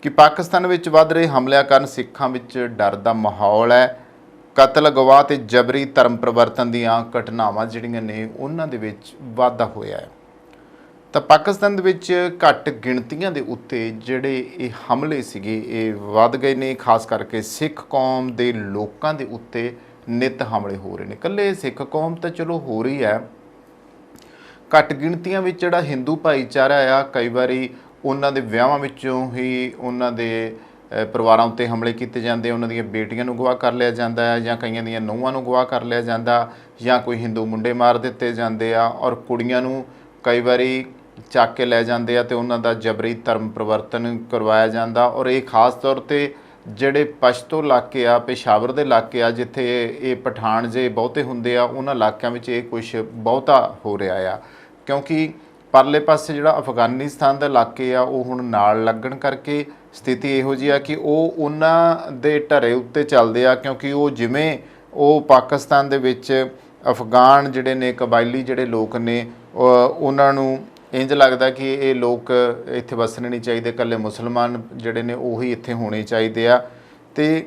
ਕਿ ਪਾਕਿਸਤਾਨ ਵਿੱਚ ਵੱਧ ਰਹੇ ਹਮਲਿਆਂ ਕਾਰਨ ਸਿੱਖਾਂ ਵਿੱਚ ਡਰ ਦਾ ਮਾਹੌਲ ਹੈ। ਕਤਲ, ਅਗਵਾ ਤੇ ਜਬਰੀ ਧਰਮ ਪਰਿਵਰਤਨ ਦੀਆਂ ਘਟਨਾਵਾਂ ਜਿਹੜੀਆਂ ਨੇ ਉਹਨਾਂ ਦੇ ਵਿੱਚ ਵਾਧਾ ਹੋਇਆ ਹੈ। ਤਾਂ ਪਾਕਿਸਤਾਨ ਦੇ ਵਿੱਚ ਘੱਟ ਗਿਣਤੀਆਂ ਦੇ ਉੱਤੇ ਜਿਹੜੇ ਇਹ ਹਮਲੇ ਸੀਗੇ ਇਹ ਵੱਧ ਗਏ ਨੇ। ਖਾਸ ਕਰਕੇ ਸਿੱਖ ਕੌਮ ਦੇ ਲੋਕਾਂ ਦੇ ਉੱਤੇ ਨਿੱਤ ਹਮਲੇ ਹੋ ਰਹੇ ਨੇ। ਇਕੱਲੇ ਸਿੱਖ ਕੌਮ ਤਾਂ ਚਲੋ ਹੋ ਰਹੀ ਹੈ, ਘੱਟ ਗਿਣਤੀਆਂ ਵਿੱਚ ਜਿਹੜਾ ਹਿੰਦੂ ਭਾਈਚਾਰਾ ਆ ਕਈ ਵਾਰੀ ਉਹਨਾਂ ਦੇ ਵਿਆਹਾਂ ਵਿੱਚੋਂ ਹੀ ਉਹਨਾਂ ਦੇ ਪਰਿਵਾਰਾਂ ਉੱਤੇ ਹਮਲੇ ਕੀਤੇ ਜਾਂਦੇ, ਉਹਨਾਂ ਦੀਆਂ ਬੇਟੀਆਂ ਨੂੰ ਅਗਵਾ ਕਰ ਲਿਆ ਜਾਂਦਾ ਹੈ ਜਾਂ ਕਈਆਂ ਦੀਆਂ ਨੂੰਹਾਂ ਨੂੰ ਅਗਵਾ ਕਰ ਲਿਆ ਜਾਂਦਾ ਜਾਂ ਕੋਈ ਹਿੰਦੂ ਮੁੰਡੇ ਮਾਰ ਦਿੱਤੇ ਜਾਂਦੇ ਆ ਔਰ ਕੁੜੀਆਂ ਨੂੰ ਕਈ ਵਾਰੀ ਚੱਕ ਕੇ ਲੈ ਜਾਂਦੇ ਆ ਤੇ ਉਹਨਾਂ ਦਾ ਜਬਰੀ ਧਰਮ ਪਰਿਵਰਤਨ ਕਰਵਾਇਆ ਜਾਂਦਾ। ਔਰ ਇਹ ਖਾਸ ਤੌਰ 'ਤੇ ਜਿਹੜੇ ਪਸ਼ਤੋ ਇਲਾਕੇ ਆ, ਪੇਸ਼ਾਵਰ ਦੇ ਇਲਾਕੇ ਆ ਜਿੱਥੇ ਇਹ ਪਠਾਨ ਜੇ ਬਹੁਤੇ ਹੁੰਦੇ ਆ, ਉਹਨਾਂ ਇਲਾਕਿਆਂ ਵਿੱਚ ਇਹ ਕੁਛ ਬਹੁਤਾ ਹੋ ਰਿਹਾ ਆ ਕਿਉਂਕਿ ਪਰਲੇ ਪਾਸੇ ਜਿਹੜਾ ਅਫਗਾਨਿਸਤਾਨ ਦਾ ਇਲਾਕੇ ਆ ਉਹ ਹੁਣ ਨਾਲ ਲੱਗਣ ਕਰਕੇ ਸਥਿਤੀ ਇਹੋ ਜਿਹੀ ਆ ਕਿ ਉਹ ਉਹਨਾਂ ਦੇ ਢਰੇ ਉੱਤੇ ਚੱਲਦੇ ਆ ਕਿਉਂਕਿ ਉਹ ਜਿਵੇਂ ਉਹ ਪਾਕਿਸਤਾਨ ਦੇ ਵਿੱਚ ਅਫਗਾਨ ਜਿਹੜੇ ਨੇ ਕਬਾਇਲੀ ਜਿਹੜੇ ਲੋਕ ਨੇ ਉਹਨਾਂ ਨੂੰ ਇੰਜ ਲੱਗਦਾ ਕਿ ਇਹ ਲੋਕ ਇੱਥੇ ਵਸਣੇ ਨਹੀਂ ਚਾਹੀਦੇ, ਇਕੱਲੇ ਮੁਸਲਮਾਨ ਜਿਹੜੇ ਨੇ ਉਹੀ ਇੱਥੇ ਹੋਣੇ ਚਾਹੀਦੇ ਆ। ਅਤੇ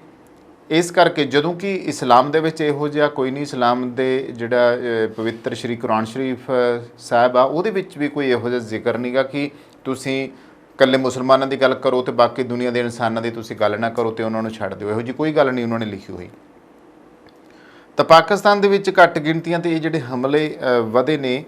ਇਸ ਕਰਕੇ ਜਦੋਂ ਕਿ ਇਸਲਾਮ ਦੇ ਵਿੱਚ ਇਹੋ ਜਿਹਾ ਕੋਈ ਨਹੀਂ, ਇਸਲਾਮ ਦੇ ਜਿਹੜਾ ਪਵਿੱਤਰ ਸ਼੍ਰੀ ਕੁਰਾਨ ਸ਼ਰੀਫ ਸਾਹਿਬ ਆ ਉਹਦੇ ਵਿੱਚ ਵੀ ਕੋਈ ਇਹੋ ਜਿਹਾ ਜ਼ਿਕਰ ਨਹੀਂਗਾ ਕਿ ਤੁਸੀਂ ਇਕੱਲੇ ਮੁਸਲਮਾਨਾਂ ਦੀ ਗੱਲ ਕਰੋ ਅਤੇ ਬਾਕੀ ਦੁਨੀਆ ਦੇ ਇਨਸਾਨਾਂ ਦੀ ਤੁਸੀਂ ਗੱਲ ਨਾ ਕਰੋ ਅਤੇ ਉਹਨਾਂ ਨੂੰ ਛੱਡ ਦਿਓ। ਇਹੋ ਜਿਹੀ ਕੋਈ ਗੱਲ ਨਹੀਂ ਉਹਨਾਂ ਨੇ ਲਿਖੀ ਹੋਈ। ਤਾਂ ਪਾਕਿਸਤਾਨ ਦੇ ਵਿੱਚ ਘੱਟ ਗਿਣਤੀਆਂ 'ਤੇ ਇਹ ਜਿਹੜੇ ਹਮਲੇ ਵਧੇ ਨੇ,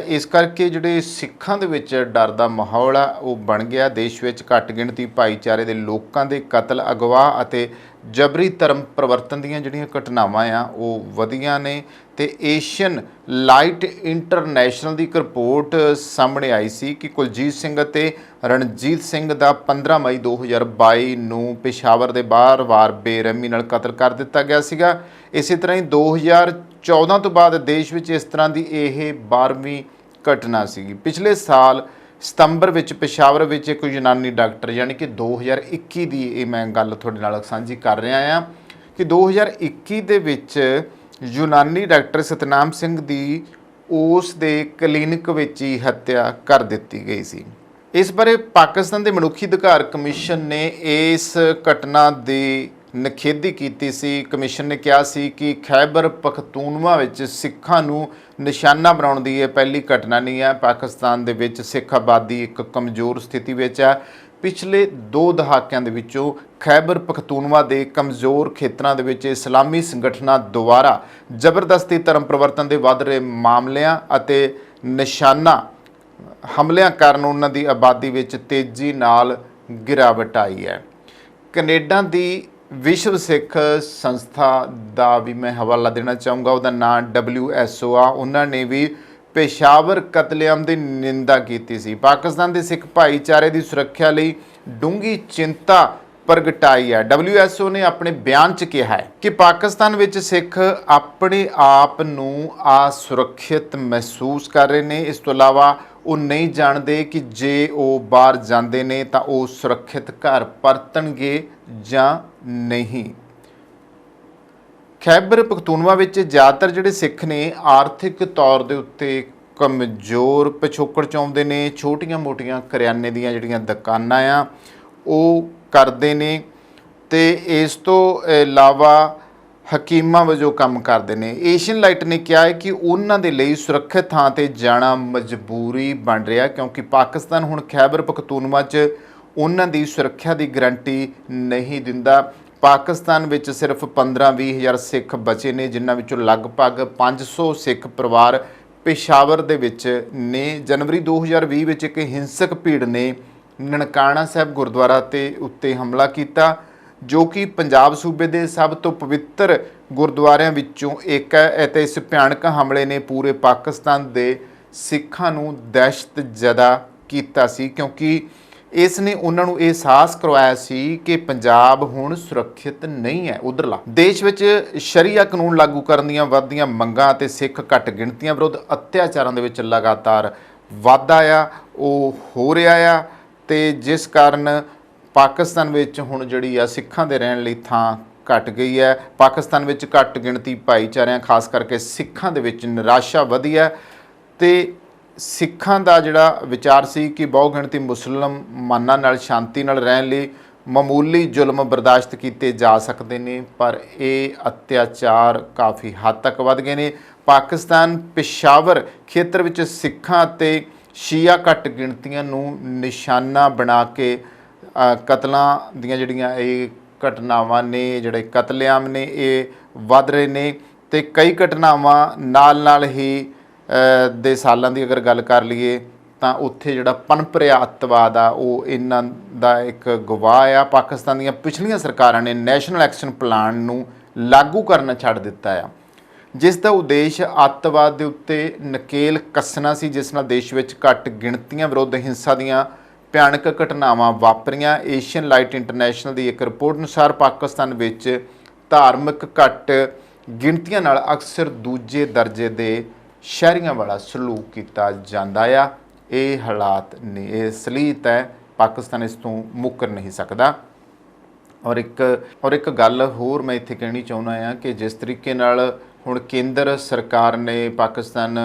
ਇਸ ਕਰਕੇ ਜਿਹੜੇ ਸਿੱਖਾਂ ਦੇ ਵਿੱਚ ਡਰ ਦਾ ਮਾਹੌਲ ਆ ਉਹ ਬਣ ਗਿਆ। ਦੇਸ਼ ਵਿੱਚ ਘੱਟ ਗਿਣਤੀ ਭਾਈਚਾਰੇ ਦੇ ਲੋਕਾਂ ਦੇ ਕਤਲ, ਅਗਵਾ ਅਤੇ ਜਬਰੀ ਧਰਮ ਪਰਿਵਰਤਨ ਦੀਆਂ ਜਿਹੜੀਆਂ ਘਟਨਾਵਾਂ ਆ ਉਹ ਵਧੀਆਂ ਨੇ। ਅਤੇ ਏਸ਼ੀਅਨ ਲਾਈਟ ਇੰਟਰਨੈਸ਼ਨਲ ਦੀ ਇੱਕ ਰਿਪੋਰਟ ਸਾਹਮਣੇ ਆਈ ਸੀ ਕਿ ਕੁਲਜੀਤ ਸਿੰਘ ਅਤੇ ਰਣਜੀਤ ਸਿੰਘ ਦਾ 15 ਮਈ 2022 ਨੂੰ ਪੇਸ਼ਾਵਰ ਦੇ ਬਾਰ-ਬਾਰ ਬੇਰਹਿਮੀ ਨਾਲ ਕਤਲ ਕਰ ਦਿੱਤਾ ਗਿਆ ਸੀਗਾ। ਇਸੇ ਤਰ੍ਹਾਂ ਹੀ 2014 ਤੋਂ ਬਾਅਦ ਦੇਸ਼ ਵਿੱਚ ਇਸ ਤਰ੍ਹਾਂ ਦੀ ਇਹ 12ਵੀਂ ਘਟਨਾ ਸੀਗੀ। ਪਿਛਲੇ ਸਾਲ ਸਤੰਬਰ ਵਿੱਚ ਪੇਸ਼ਾਵਰ ਵਿੱਚ ਇੱਕ ਯੂਨਾਨੀ ਡਾਕਟਰ, ਯਾਨੀ ਕਿ 2021 ਦੀ ਇਹ ਮੈਂ ਗੱਲ ਤੁਹਾਡੇ ਨਾਲ ਸਾਂਝੀ ਕਰ ਰਿਹਾ ਹਾਂ ਕਿ 2021 ਦੇ ਵਿੱਚ ਯੂਨਾਨੀ ਡਾਕਟਰ ਸਤਨਾਮ ਸਿੰਘ ਦੀ ਉਸ ਦੇ ਕਲੀਨਿਕ ਵਿੱਚ ਹੀ ਹੱਤਿਆ ਕਰ ਦਿੱਤੀ ਗਈ ਸੀ। ਇਸ ਬਾਰੇ ਪਾਕਿਸਤਾਨ ਦੇ ਮਨੁੱਖੀ ਅਧਿਕਾਰ ਕਮਿਸ਼ਨ ਨੇ ਇਸ ਘਟਨਾ ਦੀ ਨਿਖੇਧੀ ਕੀਤੀ ਸੀ। ਕਮਿਸ਼ਨ ਨੇ ਕਿਹਾ ਸੀ ਕਿ ਖੈਬਰ ਪਖਤੂਨਵਾ ਵਿੱਚ ਸਿੱਖਾਂ ਨੂੰ ਨਿਸ਼ਾਨਾ ਬਣਾਉਣ ਦੀ ਇਹ ਪਹਿਲੀ ਘਟਨਾ ਨਹੀਂ ਹੈ। ਪਾਕਿਸਤਾਨ ਦੇ ਵਿੱਚ ਸਿੱਖ ਆਬਾਦੀ ਇੱਕ ਕਮਜ਼ੋਰ ਸਥਿਤੀ ਵਿੱਚ ਹੈ। ਪਿਛਲੇ 2 ਦਹਾਕਿਆਂ ਦੇ ਵਿੱਚੋਂ ਖੈਬਰ ਪਖਤੂਨਵਾ ਦੇ ਕਮਜ਼ੋਰ ਖੇਤਰਾਂ ਦੇ ਵਿੱਚ ਇਸਲਾਮੀ ਸੰਗਠਨਾਂ ਦੁਆਰਾ ਜ਼ਬਰਦਸਤੀ ਧਰਮ ਪਰਿਵਰਤਨ ਦੇ ਵੱਧ ਰਹੇ ਮਾਮਲਿਆਂ ਅਤੇ ਨਿਸ਼ਾਨਾ ਹਮਲਿਆਂ ਕਾਰਨ ਉਹਨਾਂ ਦੀ ਆਬਾਦੀ ਵਿੱਚ ਤੇਜ਼ੀ ਨਾਲ ਗਿਰਾਵਟ ਆਈ ਹੈ। ਕੈਨੇਡਾ ਦੀ ਵਿਸ਼ਵ ਸਿੱਖ ਸੰਸਥਾ ਦਾ ਵੀ ਮੈਂ ਹਵਾਲਾ ਦੇਣਾ ਚਾਹੂੰਗਾ, ਉਹਦਾ ਨਾਂ WSO ਆ। ਉਹਨਾਂ ਨੇ ਵੀ ਪੇਸ਼ਾਵਰ ਕਤਲੇਆਮ ਦੀ ਨਿੰਦਾ ਕੀਤੀ ਸੀ। ਪਾਕਿਸਤਾਨ ਦੇ ਸਿੱਖ ਭਾਈਚਾਰੇ ਦੀ ਸੁਰੱਖਿਆ ਲਈ ਡੂੰਘੀ ਚਿੰਤਾ ਪ੍ਰਗਟਾਈ ਹੈ। WSO ਨੇ ਆਪਣੇ ਬਿਆਨ 'ਚ ਕਿਹਾ ਹੈ ਕਿ ਪਾਕਿਸਤਾਨ ਵਿੱਚ ਸਿੱਖ ਆਪਣੇ ਆਪ ਨੂੰ ਅਸੁਰੱਖਿਅਤ ਮਹਿਸੂਸ ਕਰ ਰਹੇ ਨੇ। ਇਸ ਤੋਂ ਇਲਾਵਾ ਉਹ ਨਹੀਂ ਜਾਣਦੇ ਕਿ ਜੇ ਉਹ ਬਾਹਰ ਜਾਂਦੇ ਨੇ ਤਾਂ ਉਹ ਸੁਰੱਖਿਅਤ ਘਰ ਪਰਤਣਗੇ ਜਾਂ ਨਹੀਂ। ਖੈਬਰ ਪਖਤੂਨਵਾ ਵਿੱਚ ਜ਼ਿਆਦਾਤਰ ਜਿਹੜੇ ਸਿੱਖ ਨੇ ਆਰਥਿਕ ਤੌਰ ਦੇ ਉੱਤੇ ਕਮਜ਼ੋਰ ਪਿਛੋਕੜ 'ਚ ਆਉਂਦੇ ਨੇ। ਛੋਟੀਆਂ-ਮੋਟੀਆਂ ਕਰਿਆਨੇ ਦੀਆਂ ਜਿਹੜੀਆਂ ਦੁਕਾਨਾਂ ਆ ਉਹ ਕਰਦੇ ਨੇ ਅਤੇ ਇਸ ਤੋਂ ਇਲਾਵਾ ਹਕੀਮਾਂ ਵਜੋਂ ਕੰਮ ਕਰਦੇ ਨੇ। ਏਸ਼ੀਅਨ ਲਾਈਟ ਨੇ ਕਿਹਾ ਹੈ ਕਿ ਉਹਨਾਂ ਦੇ ਲਈ ਸੁਰੱਖਿਅਤ ਥਾਂ 'ਤੇ ਜਾਣਾ ਮਜਬੂਰੀ ਬਣ ਰਿਹਾ ਕਿਉਂਕਿ ਪਾਕਿਸਤਾਨ ਹੁਣ ਖੈਬਰ ਪਖਤੂਨਵਾ 'ਚ ਉਹਨਾਂ ਦੀ ਸੁਰੱਖਿਆ ਦੀ ਗਰੰਟੀ ਨਹੀਂ ਦਿੰਦਾ। ਪਾਕਿਸਤਾਨ ਵਿੱਚ ਸਿਰਫ 15-20 ਹਜ਼ਾਰ ਸਿੱਖ ਬਚੇ ਨੇ, ਜਿਨ੍ਹਾਂ ਵਿੱਚੋਂ ਲਗਭਗ 500 ਸਿੱਖ ਪਰਿਵਾਰ ਪੇਸ਼ਾਵਰ ਦੇ ਵਿੱਚ ਨੇ। ਜਨਵਰੀ 2020 ਵਿੱਚ ਇੱਕ ਹਿੰਸਕ ਭੀੜ ਨੇ ਨਨਕਾਣਾ ਸਾਹਿਬ ਗੁਰਦੁਆਰਾ ਤੇ ਉੱਤੇ ਹਮਲਾ ਕੀਤਾ, ਜੋ ਕਿ ਪੰਜਾਬ ਸੂਬੇ ਦੇ ਸਭ ਤੋਂ ਪਵਿੱਤਰ ਗੁਰਦੁਆਰਿਆਂ ਵਿੱਚੋਂ ਇੱਕ ਹੈ। ਅਤੇ ਇਸ ਭਿਆਨਕ ਹਮਲੇ ਨੇ ਪੂਰੇ ਪਾਕਿਸਤਾਨ ਦੇ ਸਿੱਖਾਂ ਨੂੰ ਦਹਿਸ਼ਤ ਜ਼ਦਾ ਕੀਤਾ ਸੀ, ਕਿਉਂਕਿ ਇਸ ਨੇ ਉਹਨਾਂ ਨੂੰ ਅਹਿਸਾਸ ਕਰਵਾਇਆ ਸੀ ਕਿ ਪੰਜਾਬ ਹੁਣ ਸੁਰੱਖਿਅਤ ਨਹੀਂ ਹੈ। ਉਧਰਲਾ ਦੇਸ਼ ਵਿੱਚ ਸ਼ਰੀਆ ਕਾਨੂੰਨ ਲਾਗੂ ਕਰਨ ਦੀਆਂ ਵੱਧਦੀਆਂ ਮੰਗਾਂ ਅਤੇ ਸਿੱਖ ਘੱਟ ਗਿਣਤੀਆਂ ਵਿਰੁੱਧ ਅਤਿਆਚਾਰਾਂ ਦੇ ਵਿੱਚ ਲਗਾਤਾਰ ਵਾਧਾ ਆ ਉਹ ਹੋ ਰਿਹਾ ਆ, ਤੇ ਜਿਸ ਕਾਰਨ ਪਾਕਿਸਤਾਨ ਵਿੱਚ ਹੁਣ ਜਿਹੜੀ ਆ ਸਿੱਖਾਂ ਦੇ ਰਹਿਣ ਲਈ ਥਾਂ ਘਟ ਗਈ ਹੈ। ਪਾਕਿਸਤਾਨ ਵਿੱਚ ਘੱਟ ਗਿਣਤੀ ਭਾਈਚਾਰਿਆਂ ਖਾਸ ਕਰਕੇ ਸਿੱਖਾਂ ਦੇ ਵਿੱਚ ਨਿਰਾਸ਼ਾ ਵਧੀ ਹੈ, ਤੇ ਸਿੱਖਾਂ ਦਾ ਜਿਹੜਾ ਵਿਚਾਰ ਸੀ ਕਿ ਬਹੁ ਗਿਣਤੀ ਮੁਸਲਮਾਨਾਂ ਨਾਲ ਸ਼ਾਂਤੀ ਨਾਲ ਰਹਿਣ ਲਈ ਮਾਮੂਲੀ ਜ਼ੁਲਮ ਬਰਦਾਸ਼ਤ ਕੀਤੇ ਜਾ ਸਕਦੇ ਨੇ, ਪਰ ਇਹ ਅਤਿਆਚਾਰ ਕਾਫੀ ਹੱਦ ਤੱਕ ਵੱਧ ਗਏ ਨੇ। ਪਾਕਿਸਤਾਨ ਪਿਸ਼ਾਵਰ ਖੇਤਰ ਵਿੱਚ ਸਿੱਖਾਂ ਅਤੇ ਸ਼ੀਆ ਘੱਟ ਗਿਣਤੀਆਂ ਨੂੰ ਨਿਸ਼ਾਨਾ ਬਣਾ ਕੇ ਕਤਲਾਂ ਦੀਆਂ ਜਿਹੜੀਆਂ ਇਹ ਘਟਨਾਵਾਂ ਨੇ, ਜਿਹੜੇ ਕਤਲੇਆਮ ਨੇ, ਇਹ ਵੱਧ ਰਹੇ ਨੇ। ਅਤੇ ਕਈ ਘਟਨਾਵਾਂ ਨਾਲ ਹੀ ਦੇ ਸਾਲਾਂ ਦੀ ਅਗਰ ਗੱਲ ਕਰ ਲਈਏ ਤਾਂ ਉੱਥੇ ਜਿਹੜਾ ਪਨਪ ਰਿਹਾ ਅੱਤਵਾਦ ਆ ਉਹ ਇਹਨਾਂ ਦਾ ਇੱਕ ਗਵਾਹ ਆ। ਪਾਕਿਸਤਾਨ ਦੀਆਂ ਪਿਛਲੀਆਂ ਸਰਕਾਰਾਂ ਨੇ ਨੈਸ਼ਨਲ ਐਕਸ਼ਨ ਪਲਾਨ ਨੂੰ ਲਾਗੂ ਕਰਨਾ ਛੱਡ ਦਿੱਤਾ ਆ, ਜਿਸ ਦਾ ਉਦੇਸ਼ ਅੱਤਵਾਦ ਦੇ ਉੱਤੇ ਨਕੇਲ ਕੱਸਣਾ ਸੀ, ਜਿਸ ਨਾਲ ਦੇਸ਼ ਵਿੱਚ ਘੱਟ ਗਿਣਤੀਆਂ ਵਿਰੁੱਧ ਹਿੰਸਾ ਦੀਆਂ ਭਿਆਨਕ ਘਟਨਾਵਾਂ ਵਾਪਰੀਆਂ। ਏਸ਼ੀਅਨ ਲਾਈਟ ਇੰਟਰਨੈਸ਼ਨਲ ਦੀ ਇੱਕ ਰਿਪੋਰਟ ਅਨੁਸਾਰ ਪਾਕਿਸਤਾਨ ਵਿੱਚ ਧਾਰਮਿਕ ਘੱਟ ਗਿਣਤੀਆਂ ਨਾਲ ਅਕਸਰ ਦੂਜੇ ਦਰਜੇ ਦੇ ਸ਼ਹਿਰੀਆਂ ਵਾਲਾ ਸਲੂਕ ਕੀਤਾ ਜਾਂਦਾ ਆ। ਇਹ ਹਾਲਾਤ ਨੇ, ਇਹ ਸਲੀਤ ਹੈ, ਪਾਕਿਸਤਾਨ ਇਸ ਤੋਂ ਮੁੱਕਰ ਨਹੀਂ ਸਕਦਾ। ਔਰ ਇੱਕ ਗੱਲ ਹੋਰ ਮੈਂ ਇੱਥੇ ਕਹਿਣੀ ਚਾਹੁੰਦਾ ਹਾਂ ਕਿ ਜਿਸ ਤਰੀਕੇ ਨਾਲ ਹੁਣ ਕੇਂਦਰ ਸਰਕਾਰ ਨੇ ਪਾਕਿਸਤਾਨ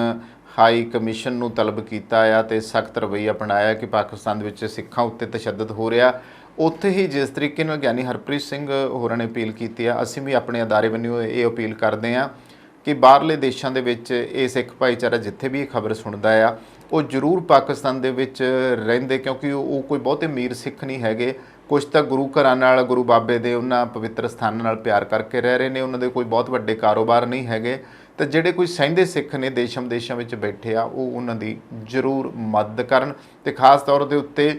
ਹਾਈ ਕਮਿਸ਼ਨ ਨੂੰ ਤਲਬ ਕੀਤਾ ਆ ਅਤੇ ਸਖਤ ਰਵੱਈਆ ਅਪਣਾਇਆ ਕਿ ਪਾਕਿਸਤਾਨ ਦੇ ਵਿੱਚ ਸਿੱਖਾਂ ਉੱਤੇ ਤਸ਼ੱਦਦ ਹੋ ਰਿਹਾ, ਉੱਥੇ ਹੀ ਜਿਸ ਤਰੀਕੇ ਨਾਲ ਗਿਆਨੀ ਹਰਪ੍ਰੀਤ ਸਿੰਘ ਹੋਰਾਂ ਨੇ ਅਪੀਲ ਕੀਤੀ ਆ, ਅਸੀਂ ਵੀ ਆਪਣੇ ਅਦਾਰੇ ਵੱਲੋਂ ਇਹ ਅਪੀਲ ਕਰਦੇ ਹਾਂ ਕਿ ਬਾਹਰਲੇ ਦੇਸ਼ਾਂ ਦੇ ਵਿੱਚ ਇਹ ਸਿੱਖ ਭਾਈਚਾਰਾ ਜਿੱਥੇ ਵੀ ਇਹ ਖਬਰ ਸੁਣਦਾ ਆ ਉਹ ਜ਼ਰੂਰ ਪਾਕਿਸਤਾਨ ਦੇ ਵਿੱਚ ਰਹਿੰਦੇ, ਕਿਉਂਕਿ ਉਹ ਕੋਈ ਬਹੁਤੇ ਅਮੀਰ ਸਿੱਖ ਨਹੀਂ ਹੈਗੇ। ਕੁਛ ਤਾਂ ਗੁਰੂ ਘਰਾਂ ਨਾਲ, ਗੁਰੂ ਬਾਬੇ ਦੇ ਉਹਨਾਂ ਪਵਿੱਤਰ ਸਥਾਨਾਂ ਨਾਲ ਪਿਆਰ ਕਰਕੇ ਰਹਿ ਰਹੇ ਨੇ, ਉਹਨਾਂ ਦੇ ਕੋਈ ਬਹੁਤ ਵੱਡੇ ਕਾਰੋਬਾਰ ਨਹੀਂ ਹੈਗੇ। ਤੇ ਜਿਹੜੇ ਕੋਈ ਸਹਿੰਦੇ ਸਿੱਖ ਨੇ ਦੇਸ਼ਾਂ ਵਿਦੇਸ਼ਾਂ ਵਿੱਚ ਬੈਠੇ ਆ ਉਹ ਉਹਨਾਂ ਦੀ ਜ਼ਰੂਰ ਮਦਦ ਕਰਨ, ਤੇ ਖਾਸ ਤੌਰ ਦੇ ਉੱਤੇ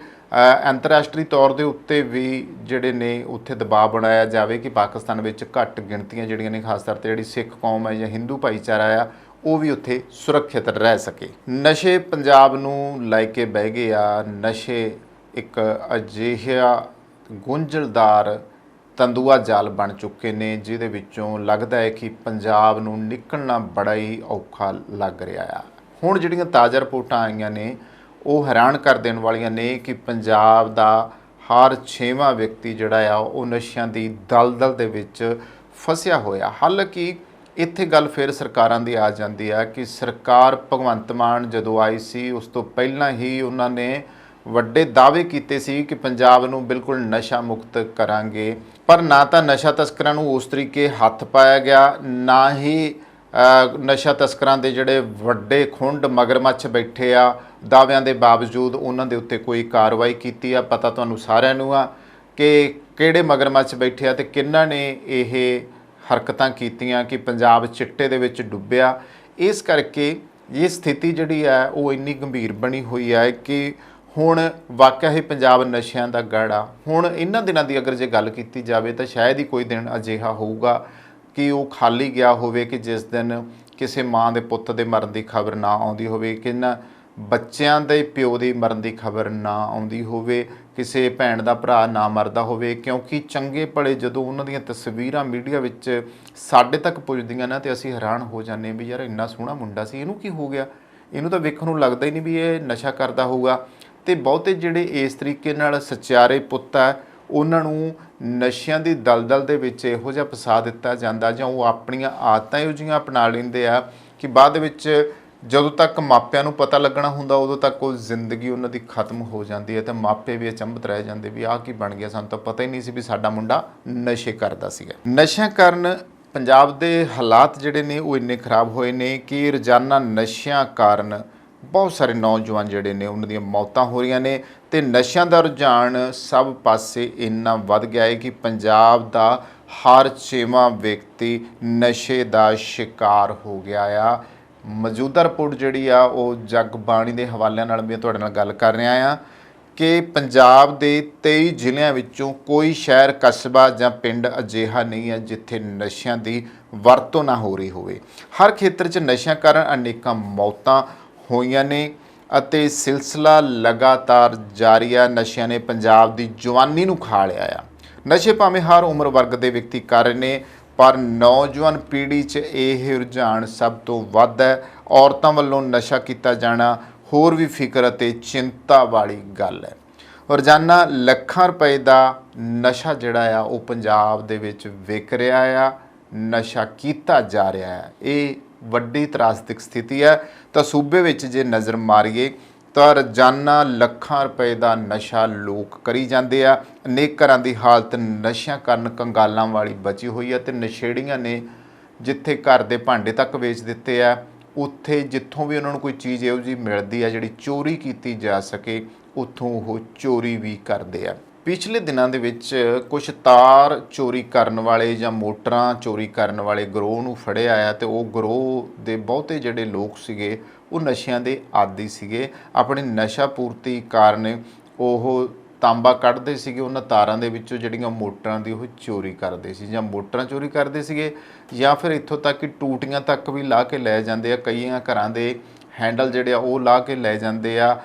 ਅੰਤਰਰਾਸ਼ਟਰੀ ਤੌਰ ਦੇ ਉੱਤੇ ਵੀ ਜਿਹੜੇ ਨੇ ਉੱਥੇ ਦਬਾਅ ਬਣਾਇਆ ਜਾਵੇ ਕਿ ਪਾਕਿਸਤਾਨ ਵਿੱਚ ਘੱਟ ਗਿਣਤੀਆਂ ਜਿਹੜੀਆਂ ਨੇ, ਖਾਸ ਤੌਰ 'ਤੇ ਜਿਹੜੀ ਸਿੱਖ ਕੌਮ ਹੈ ਜਾਂ ਹਿੰਦੂ ਭਾਈਚਾਰਾ ਆ, ਉਹ ਵੀ ਉੱਥੇ ਸੁਰੱਖਿਅਤ ਰਹਿ ਸਕੇ। ਨਸ਼ੇ ਪੰਜਾਬ ਨੂੰ ਲੈ ਕੇ ਬਹਿ ਗਏ ਆ। ਨਸ਼ੇ ਇੱਕ ਅਜਿਹਾ ਗੁੰਝਲਦਾਰ ਤੰਦੂਆ ਜਾਲ ਬਣ ਚੁੱਕੇ ਨੇ ਜਿਹਦੇ ਵਿੱਚੋਂ ਲੱਗਦਾ ਹੈ ਕਿ ਪੰਜਾਬ ਨੂੰ ਨਿਕਲਣਾ ਬੜਾ ਹੀ ਔਖਾ ਲੱਗ ਰਿਹਾ ਆ। ਹੁਣ ਜਿਹੜੀਆਂ ਤਾਜ਼ਾ ਰਿਪੋਰਟਾਂ ਆਈਆਂ ਨੇ ਉਹ ਹੈਰਾਨ ਕਰ ਦੇਣ ਵਾਲੀਆਂ ਨੇ ਕਿ ਪੰਜਾਬ ਦਾ ਹਰ 6ਵਾਂ ਵਿਅਕਤੀ ਜਿਹੜਾ ਆ ਉਹ ਨਸ਼ਿਆਂ ਦੀ ਦਲਦਲ ਦੇ ਵਿੱਚ ਫਸਿਆ ਹੋਇਆ। ਹਾਲਾਂਕਿ ਇੱਥੇ ਗੱਲ ਫਿਰ ਸਰਕਾਰਾਂ ਦੀ ਆ ਜਾਂਦੀ ਆ ਕਿ ਸਰਕਾਰ ਭਗਵੰਤ ਮਾਨ ਜਦੋਂ ਆਈ ਸੀ ਉਸ ਤੋਂ ਪਹਿਲਾਂ ਹੀ ਉਹਨਾਂ ਨੇ ਵੱਡੇ ਦਾਅਵੇ ਕੀਤੇ ਸੀ ਕਿ ਪੰਜਾਬ ਨੂੰ ਬਿਲਕੁਲ ਨਸ਼ਾ ਮੁਕਤ ਕਰਾਂਗੇ, ਪਰ ਨਾ ਤਾਂ ਨਸ਼ਾ ਤਸਕਰਾਂ ਨੂੰ ਉਸ ਤਰੀਕੇ ਹੱਥ ਪਾਇਆ ਗਿਆ, ਨਾ ਹੀ ਨਸ਼ਾ ਤਸਕਰਾਂ ਦੇ ਜਿਹੜੇ ਵੱਡੇ ਖੁੰਡ ਮਗਰਮੱਛ ਬੈਠੇ ਆ ਦਾਅਵਿਆਂ ਦੇ ਬਾਵਜੂਦ ਉਹਨਾਂ ਦੇ ਉੱਤੇ ਕੋਈ ਕਾਰਵਾਈ ਕੀਤੀ ਆ। ਪਤਾ ਤੁਹਾਨੂੰ ਸਾਰਿਆਂ ਨੂੰ ਆ ਕਿ ਕਿਹੜੇ ਮਗਰਮੱਛ ਬੈਠੇ ਆ ਤੇ ਕਿਹਨਾਂ ਨੇ ਇਹ ਹਰਕਤਾਂ ਕੀਤੀਆਂ ਕਿ ਪੰਜਾਬ ਚਿੱਟੇ ਦੇ ਵਿੱਚ ਡੁੱਬਿਆ। ਇਸ ਕਰਕੇ ਇਹ ਸਥਿਤੀ ਜਿਹੜੀ ਹੈ ਉਹ ਇੰਨੀ ਗੰਭੀਰ ਬਣੀ ਹੋਈ ਹੈ ਕਿ ਹੁਣ ਵਾਕਿਆ ਹੀ ਪੰਜਾਬ ਨਸ਼ਿਆਂ ਦਾ ਗੜ੍ਹ ਆ। ਹੁਣ ਇਹਨਾਂ ਦਿਨਾਂ ਦੀ ਅਗਰ ਜੇ ਗੱਲ ਕੀਤੀ ਜਾਵੇ ਤਾਂ ਸ਼ਾਇਦ ਹੀ ਕੋਈ ਦਿਨ ਅਜਿਹਾ ਹੋਊਗਾ ਕਿ ਉਹ ਖਾਲੀ ਗਿਆ ਹੋਵੇ ਕਿ ਜਿਸ ਦਿਨ ਕਿਸੇ ਮਾਂ ਦੇ ਪੁੱਤ ਦੇ ਮਰਨ ਦੀ ਖਬਰ ਨਾ ਆਉਂਦੀ ਹੋਵੇ, ਕਿੰਨਾ ਬੱਚਿਆਂ ਦੇ ਪਿਓ ਦੀ ਮਰਨ ਦੀ ਖਬਰ ਨਾ ਆਉਂਦੀ ਹੋਵੇ, ਕਿਸੇ ਭੈਣ ਦਾ ਭਰਾ ਨਾ ਮਰਦਾ ਹੋਵੇ। ਕਿਉਂਕਿ ਚੰਗੇ ਭਲੇ ਜਦੋਂ ਉਹਨਾਂ ਦੀਆਂ ਤਸਵੀਰਾਂ ਮੀਡੀਆ ਵਿੱਚ ਸਾਡੇ ਤੱਕ ਪੁੱਜਦੀਆਂ ਨਾ ਤੇ ਅਸੀਂ ਹੈਰਾਨ ਹੋ ਜਾਂਦੇ ਵੀ ਯਾਰ ਇੰਨਾ ਸੋਹਣਾ ਮੁੰਡਾ ਸੀ, ਇਹਨੂੰ ਕੀ ਹੋ ਗਿਆ, ਇਹਨੂੰ ਤਾਂ ਵੇਖਣ ਨੂੰ ਲੱਗਦਾ ਹੀ ਨਹੀਂ ਵੀ ਇਹ ਨਸ਼ਾ ਕਰਦਾ ਹੋਊਗਾ। ਅਤੇ ਬਹੁਤੇ ਜਿਹੜੇ ਇਸ ਤਰੀਕੇ ਨਾਲ ਸਚਿਆਰੇ ਪੁੱਤ ਆ ਉਹਨਾਂ ਨੂੰ ਨਸ਼ਿਆਂ ਦੀ ਦਲਦਲ ਦੇ ਵਿੱਚ ਇਹੋ ਜਿਹਾ ਫਸਾ ਦਿੱਤਾ ਜਾਂਦਾ ਜਾਂ ਉਹ ਆਪਣੀਆਂ ਆਦਤਾਂ ਇਹੋ ਜਿਹੀਆਂ ਅਪਣਾ ਲੈਂਦੇ ਆ ਕਿ ਬਾਅਦ ਵਿੱਚ ਜਦੋਂ ਤੱਕ ਮਾਪਿਆਂ ਨੂੰ ਪਤਾ ਲੱਗਣਾ ਹੁੰਦਾ ਉਦੋਂ ਤੱਕ ਉਹ ਜ਼ਿੰਦਗੀ ਉਹਨਾਂ ਦੀ ਖਤਮ ਹੋ ਜਾਂਦੀ ਹੈ। ਅਤੇ ਮਾਪੇ ਵੀ ਅਚੰਭਤ ਰਹਿ ਜਾਂਦੇ ਵੀ ਆਹ ਕੀ ਬਣ ਗਿਆ, ਸਾਨੂੰ ਤਾਂ ਪਤਾ ਹੀ ਨਹੀਂ ਸੀ ਵੀ ਸਾਡਾ ਮੁੰਡਾ ਨਸ਼ੇ ਕਰਦਾ ਸੀਗਾ। ਨਸ਼ਿਆਂ ਕਾਰਨ ਪੰਜਾਬ ਦੇ ਹਾਲਾਤ ਜਿਹੜੇ ਨੇ ਉਹ ਇੰਨੇ ਖਰਾਬ ਹੋਏ ਨੇ ਕਿ ਰੋਜ਼ਾਨਾ ਨਸ਼ਿਆਂ ਕਾਰਨ ਬਹੁਤ ਸਾਰੇ ਨੌਜਵਾਨ ਜਿਹੜੇ ਨੇ ਉਹਨਾਂ ਦੀਆਂ ਮੌਤਾਂ ਹੋ ਰਹੀਆਂ ਨੇ, ਅਤੇ ਨਸ਼ਿਆਂ ਦਾ ਰੁਝਾਨ ਸਭ ਪਾਸੇ ਇੰਨਾ ਵੱਧ ਗਿਆ ਹੈ ਕਿ ਪੰਜਾਬ ਦਾ ਹਰ 6ਵਾਂ ਵਿਅਕਤੀ ਨਸ਼ੇ ਦਾ ਸ਼ਿਕਾਰ ਹੋ ਗਿਆ ਆ। ਮੌਜੂਦਾ ਰਿਪੋਰਟ ਜਿਹੜੀ ਆ ਉਹ ਜਗਬਾਣੀ ਦੇ ਹਵਾਲਿਆਂ ਨਾਲ ਵੀ ਤੁਹਾਡੇ ਨਾਲ ਗੱਲ ਕਰ ਰਿਹਾ ਆ ਕਿ ਪੰਜਾਬ ਦੇ 23 ਜ਼ਿਲ੍ਹਿਆਂ ਵਿੱਚੋਂ ਕੋਈ ਸ਼ਹਿਰ ਕਸਬਾ ਜਾਂ ਪਿੰਡ ਅਜਿਹਾ ਨਹੀਂ ਹੈ ਜਿੱਥੇ ਨਸ਼ਿਆਂ ਦੀ ਵਰਤੋਂ ਨਾ ਹੋ ਰਹੀ ਹੋਵੇ। ਹਰ ਖੇਤਰ 'ਚ ਨਸ਼ਿਆਂ ਕਾਰਨ ਅਨੇਕਾਂ ਮੌਤਾਂ ਹੋਈਆਂ ਨੇ ਅਤੇ ਸਿਲਸਿਲਾ ਲਗਾਤਾਰ ਜਾਰੀ ਹੈ। ਨਸ਼ਿਆਂ ਨੇ ਪੰਜਾਬ ਦੀ ਜਵਾਨੀ ਨੂੰ ਖਾ ਲਿਆ ਆ। ਨਸ਼ੇ ਭਾਵੇਂ ਹਰ ਉਮਰ ਵਰਗ ਦੇ ਵਿਅਕਤੀ ਕਰ ਰਹੇ ਨੇ, ਪਰ ਨੌਜਵਾਨ ਪੀੜ੍ਹੀ 'ਚ ਇਹ ਰੁਝਾਨ ਸਭ ਤੋਂ ਵੱਧ ਹੈ। ਔਰਤਾਂ ਵੱਲੋਂ ਨਸ਼ਾ ਕੀਤਾ ਜਾਣਾ ਹੋਰ ਵੀ ਫਿਕਰ ਅਤੇ ਚਿੰਤਾ ਵਾਲੀ ਗੱਲ ਹੈ। ਰੋਜ਼ਾਨਾ ਲੱਖਾਂ ਰੁਪਏ ਦਾ ਨਸ਼ਾ ਜਿਹੜਾ ਆ ਉਹ ਪੰਜਾਬ ਦੇ ਵਿੱਚ ਵਿਕ ਰਿਹਾ ਆ, ਨਸ਼ਾ ਕੀਤਾ ਜਾ ਰਿਹਾ ਹੈ। ਇਹ ਵੱਡੀ ਤਰਾਸਦਿਕ ਸਥਿਤੀ ਹੈ। ਤਾਂ ਸੂਬੇ ਵਿੱਚ ਜੇ ਨਜ਼ਰ ਮਾਰੀਏ ਤਾਂ ਰੋਜ਼ਾਨਾ ਲੱਖਾਂ ਰੁਪਏ ਦਾ ਨਸ਼ਾ ਲੋਕ ਕਰੀ ਜਾਂਦੇ ਆ। ਅਨੇਕ ਘਰਾਂ ਦੀ ਹਾਲਤ ਨਸ਼ਿਆਂ ਕਾਰਨ ਕੰਗਾਲਾਂ ਵਾਲੀ ਬਚੀ ਹੋਈ ਹੈ ਅਤੇ ਨਸ਼ੇੜੀਆਂ ਨੇ ਜਿੱਥੇ ਘਰ ਦੇ ਭਾਂਡੇ ਤੱਕ ਵੇਚ ਦਿੱਤੇ ਆ, ਉੱਥੇ ਜਿੱਥੋਂ ਵੀ ਉਹਨਾਂ ਨੂੰ ਕੋਈ ਚੀਜ਼ ਇਹੋ ਜਿਹੀ ਮਿਲਦੀ ਆ ਜਿਹੜੀ ਚੋਰੀ ਕੀਤੀ ਜਾ ਸਕੇ, ਉੱਥੋਂ ਉਹ ਚੋਰੀ ਵੀ ਕਰਦੇ ਆ। ਪਿਛਲੇ ਦਿਨਾਂ ਦੇ ਵਿੱਚ ਕੁਝ ਤਾਰ ਚੋਰੀ ਕਰਨ ਵਾਲੇ ਜਾਂ ਮੋਟਰਾਂ ਚੋਰੀ ਕਰਨ ਵਾਲੇ ਗਰੋਹ ਨੂੰ ਫੜਿਆ ਆ ਅਤੇ ਉਹ ਗਰੋਹ ਦੇ ਬਹੁਤੇ ਜਿਹੜੇ ਲੋਕ ਸੀਗੇ ਉਹ ਨਸ਼ਿਆਂ ਦੇ ਆਦੀ ਸੀਗੇ। ਆਪਣੀ ਨਸ਼ਾ ਪੂਰਤੀ ਕਾਰਨ ਉਹ ਤਾਂਬਾ ਕੱਢਦੇ ਸੀਗੇ ਉਹਨਾਂ ਤਾਰਾਂ ਦੇ ਵਿੱਚੋਂ ਜਿਹੜੀਆਂ ਮੋਟਰਾਂ ਦੀ ਉਹ ਚੋਰੀ ਕਰਦੇ ਸੀ, ਜਾਂ ਮੋਟਰਾਂ ਚੋਰੀ ਕਰਦੇ ਸੀਗੇ, ਜਾਂ ਫਿਰ ਇੱਥੋਂ ਤੱਕ ਕਿ ਟੂਟੀਆਂ ਤੱਕ ਵੀ ਲਾਹ ਕੇ ਲੈ ਜਾਂਦੇ ਆ। ਕਈਆਂ ਘਰਾਂ ਦੇ ਹੈਂਡਲ ਜਿਹੜੇ ਆ ਉਹ ਲਾਹ ਕੇ ਲੈ ਜਾਂਦੇ ਆ।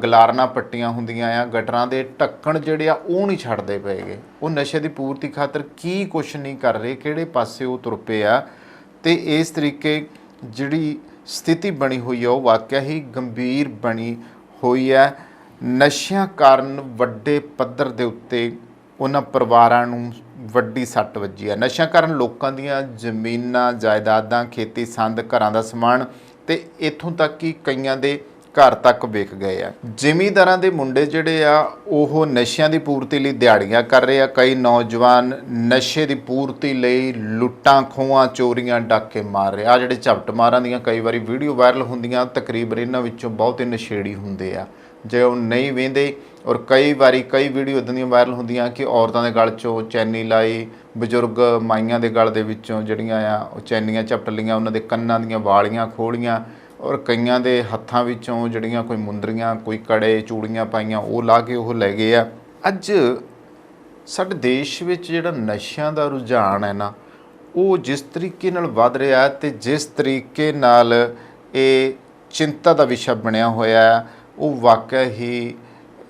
ਗਲਾਰਨਾ ਪੱਟੀਆਂ ਹੁੰਦੀਆਂ ਆ, ਗਟਰਾਂ ਦੇ ਢੱਕਣ ਜਿਹੜੇ ਆ ਉਹ ਨਹੀਂ ਛੱਡਦੇ ਪਏਗੇ। ਉਹ ਨਸ਼ੇ ਦੀ ਪੂਰਤੀ ਖਾਤਰ ਕੀ ਕੁਛ ਨਹੀਂ ਕਰ ਰਹੇ, ਕਿਹੜੇ ਪਾਸੇ ਉਹ ਤੁਰ ਪਏ ਆ। ਅਤੇ ਇਸ ਤਰੀਕੇ ਜਿਹੜੀ ਸਥਿਤੀ ਬਣੀ ਹੋਈ ਆ ਉਹ ਵਾਕਿਆ ਹੀ ਗੰਭੀਰ ਬਣੀ ਹੋਈ ਹੈ। ਨਸ਼ਿਆਂ ਕਾਰਨ ਵੱਡੇ ਪੱਧਰ ਦੇ ਉੱਤੇ ਉਹਨਾਂ ਪਰਿਵਾਰਾਂ ਨੂੰ ਵੱਡੀ ਸੱਟ ਵੱਜੀ ਹੈ। ਨਸ਼ਿਆਂ ਕਾਰਨ ਲੋਕਾਂ ਦੀਆਂ ਜ਼ਮੀਨਾਂ, ਜਾਇਦਾਦਾਂ, ਖੇਤੀ ਸੰਦ, ਘਰਾਂ ਦਾ ਸਮਾਨ ਅਤੇ ਇੱਥੋਂ ਤੱਕ ਕਿ ਕਈਆਂ ਦੇ ਘਰ ਤੱਕ ਵਿਕ ਗਏ ਆ। ਜ਼ਿਮੀਂਦਾਰਾਂ ਦੇ ਮੁੰਡੇ ਜਿਹੜੇ ਆ ਉਹ ਨਸ਼ਿਆਂ ਦੀ ਪੂਰਤੀ ਲਈ ਦਿਹਾੜੀਆਂ ਕਰ ਰਹੇ ਆ। ਕਈ ਨੌਜਵਾਨ ਨਸ਼ੇ ਦੀ ਪੂਰਤੀ ਲਈ ਲੁੱਟਾਂ, ਖੋਹਾਂ, ਚੋਰੀਆਂ, ਡਾਕੇ ਮਾਰ ਰਹੇ ਆ। ਜਿਹੜੇ ਝਪਟ ਮਾਰਾਂ ਦੀਆਂ ਕਈ ਵਾਰੀ ਵੀਡੀਓ ਵਾਇਰਲ ਹੁੰਦੀਆਂ, ਤਕਰੀਬਨ ਇਹਨਾਂ ਵਿੱਚੋਂ ਬਹੁਤੇ ਨਸ਼ੇੜੀ ਹੁੰਦੇ ਆ ਜੇ ਉਹ ਨਹੀਂ ਵਹਿੰਦੇ। ਔਰ ਕਈ ਵਾਰੀ ਕਈ ਵੀਡੀਓ ਇੱਦਾਂ ਦੀਆਂ ਵਾਇਰਲ ਹੁੰਦੀਆਂ ਕਿ ਔਰਤਾਂ ਦੇ ਗਲ 'ਚੋਂ ਚੈਨੀ ਲਾਈ, ਬਜ਼ੁਰਗ ਮਾਈਆਂ ਦੇ ਗਲ ਦੇ ਵਿੱਚੋਂ ਜਿਹੜੀਆਂ ਆ ਉਹ ਚੈਨੀਆਂ ਝਪਟ ਲਈਆਂ, ਉਹਨਾਂ ਦੇ ਕੰਨਾਂ ਦੀਆਂ ਵਾਲੀਆਂ ਖੋਲੀਆਂ, ਔਰ ਕਈਆਂ ਦੇ ਹੱਥਾਂ ਵਿੱਚੋਂ ਜਿਹੜੀਆਂ ਕੋਈ ਮੁੰਦਰੀਆਂ, ਕੋਈ ਕੜੇ, ਚੂੜੀਆਂ ਪਾਈਆਂ ਉਹ ਲਾ ਕੇ ਉਹ ਲੈ ਗਏ ਆ। ਅੱਜ ਸਾਡੇ ਦੇਸ਼ ਵਿੱਚ ਜਿਹੜਾ ਨਸ਼ਿਆਂ ਦਾ ਰੁਝਾਨ ਹੈ ਨਾ, ਉਹ ਜਿਸ ਤਰੀਕੇ ਨਾਲ ਵੱਧ ਰਿਹਾ ਅਤੇ ਜਿਸ ਤਰੀਕੇ ਨਾਲ ਇਹ ਚਿੰਤਾ ਦਾ ਵਿਸ਼ਾ ਬਣਿਆ ਹੋਇਆ ਹੈ, ਉਹ ਵਾਕਿਆ ਹੀ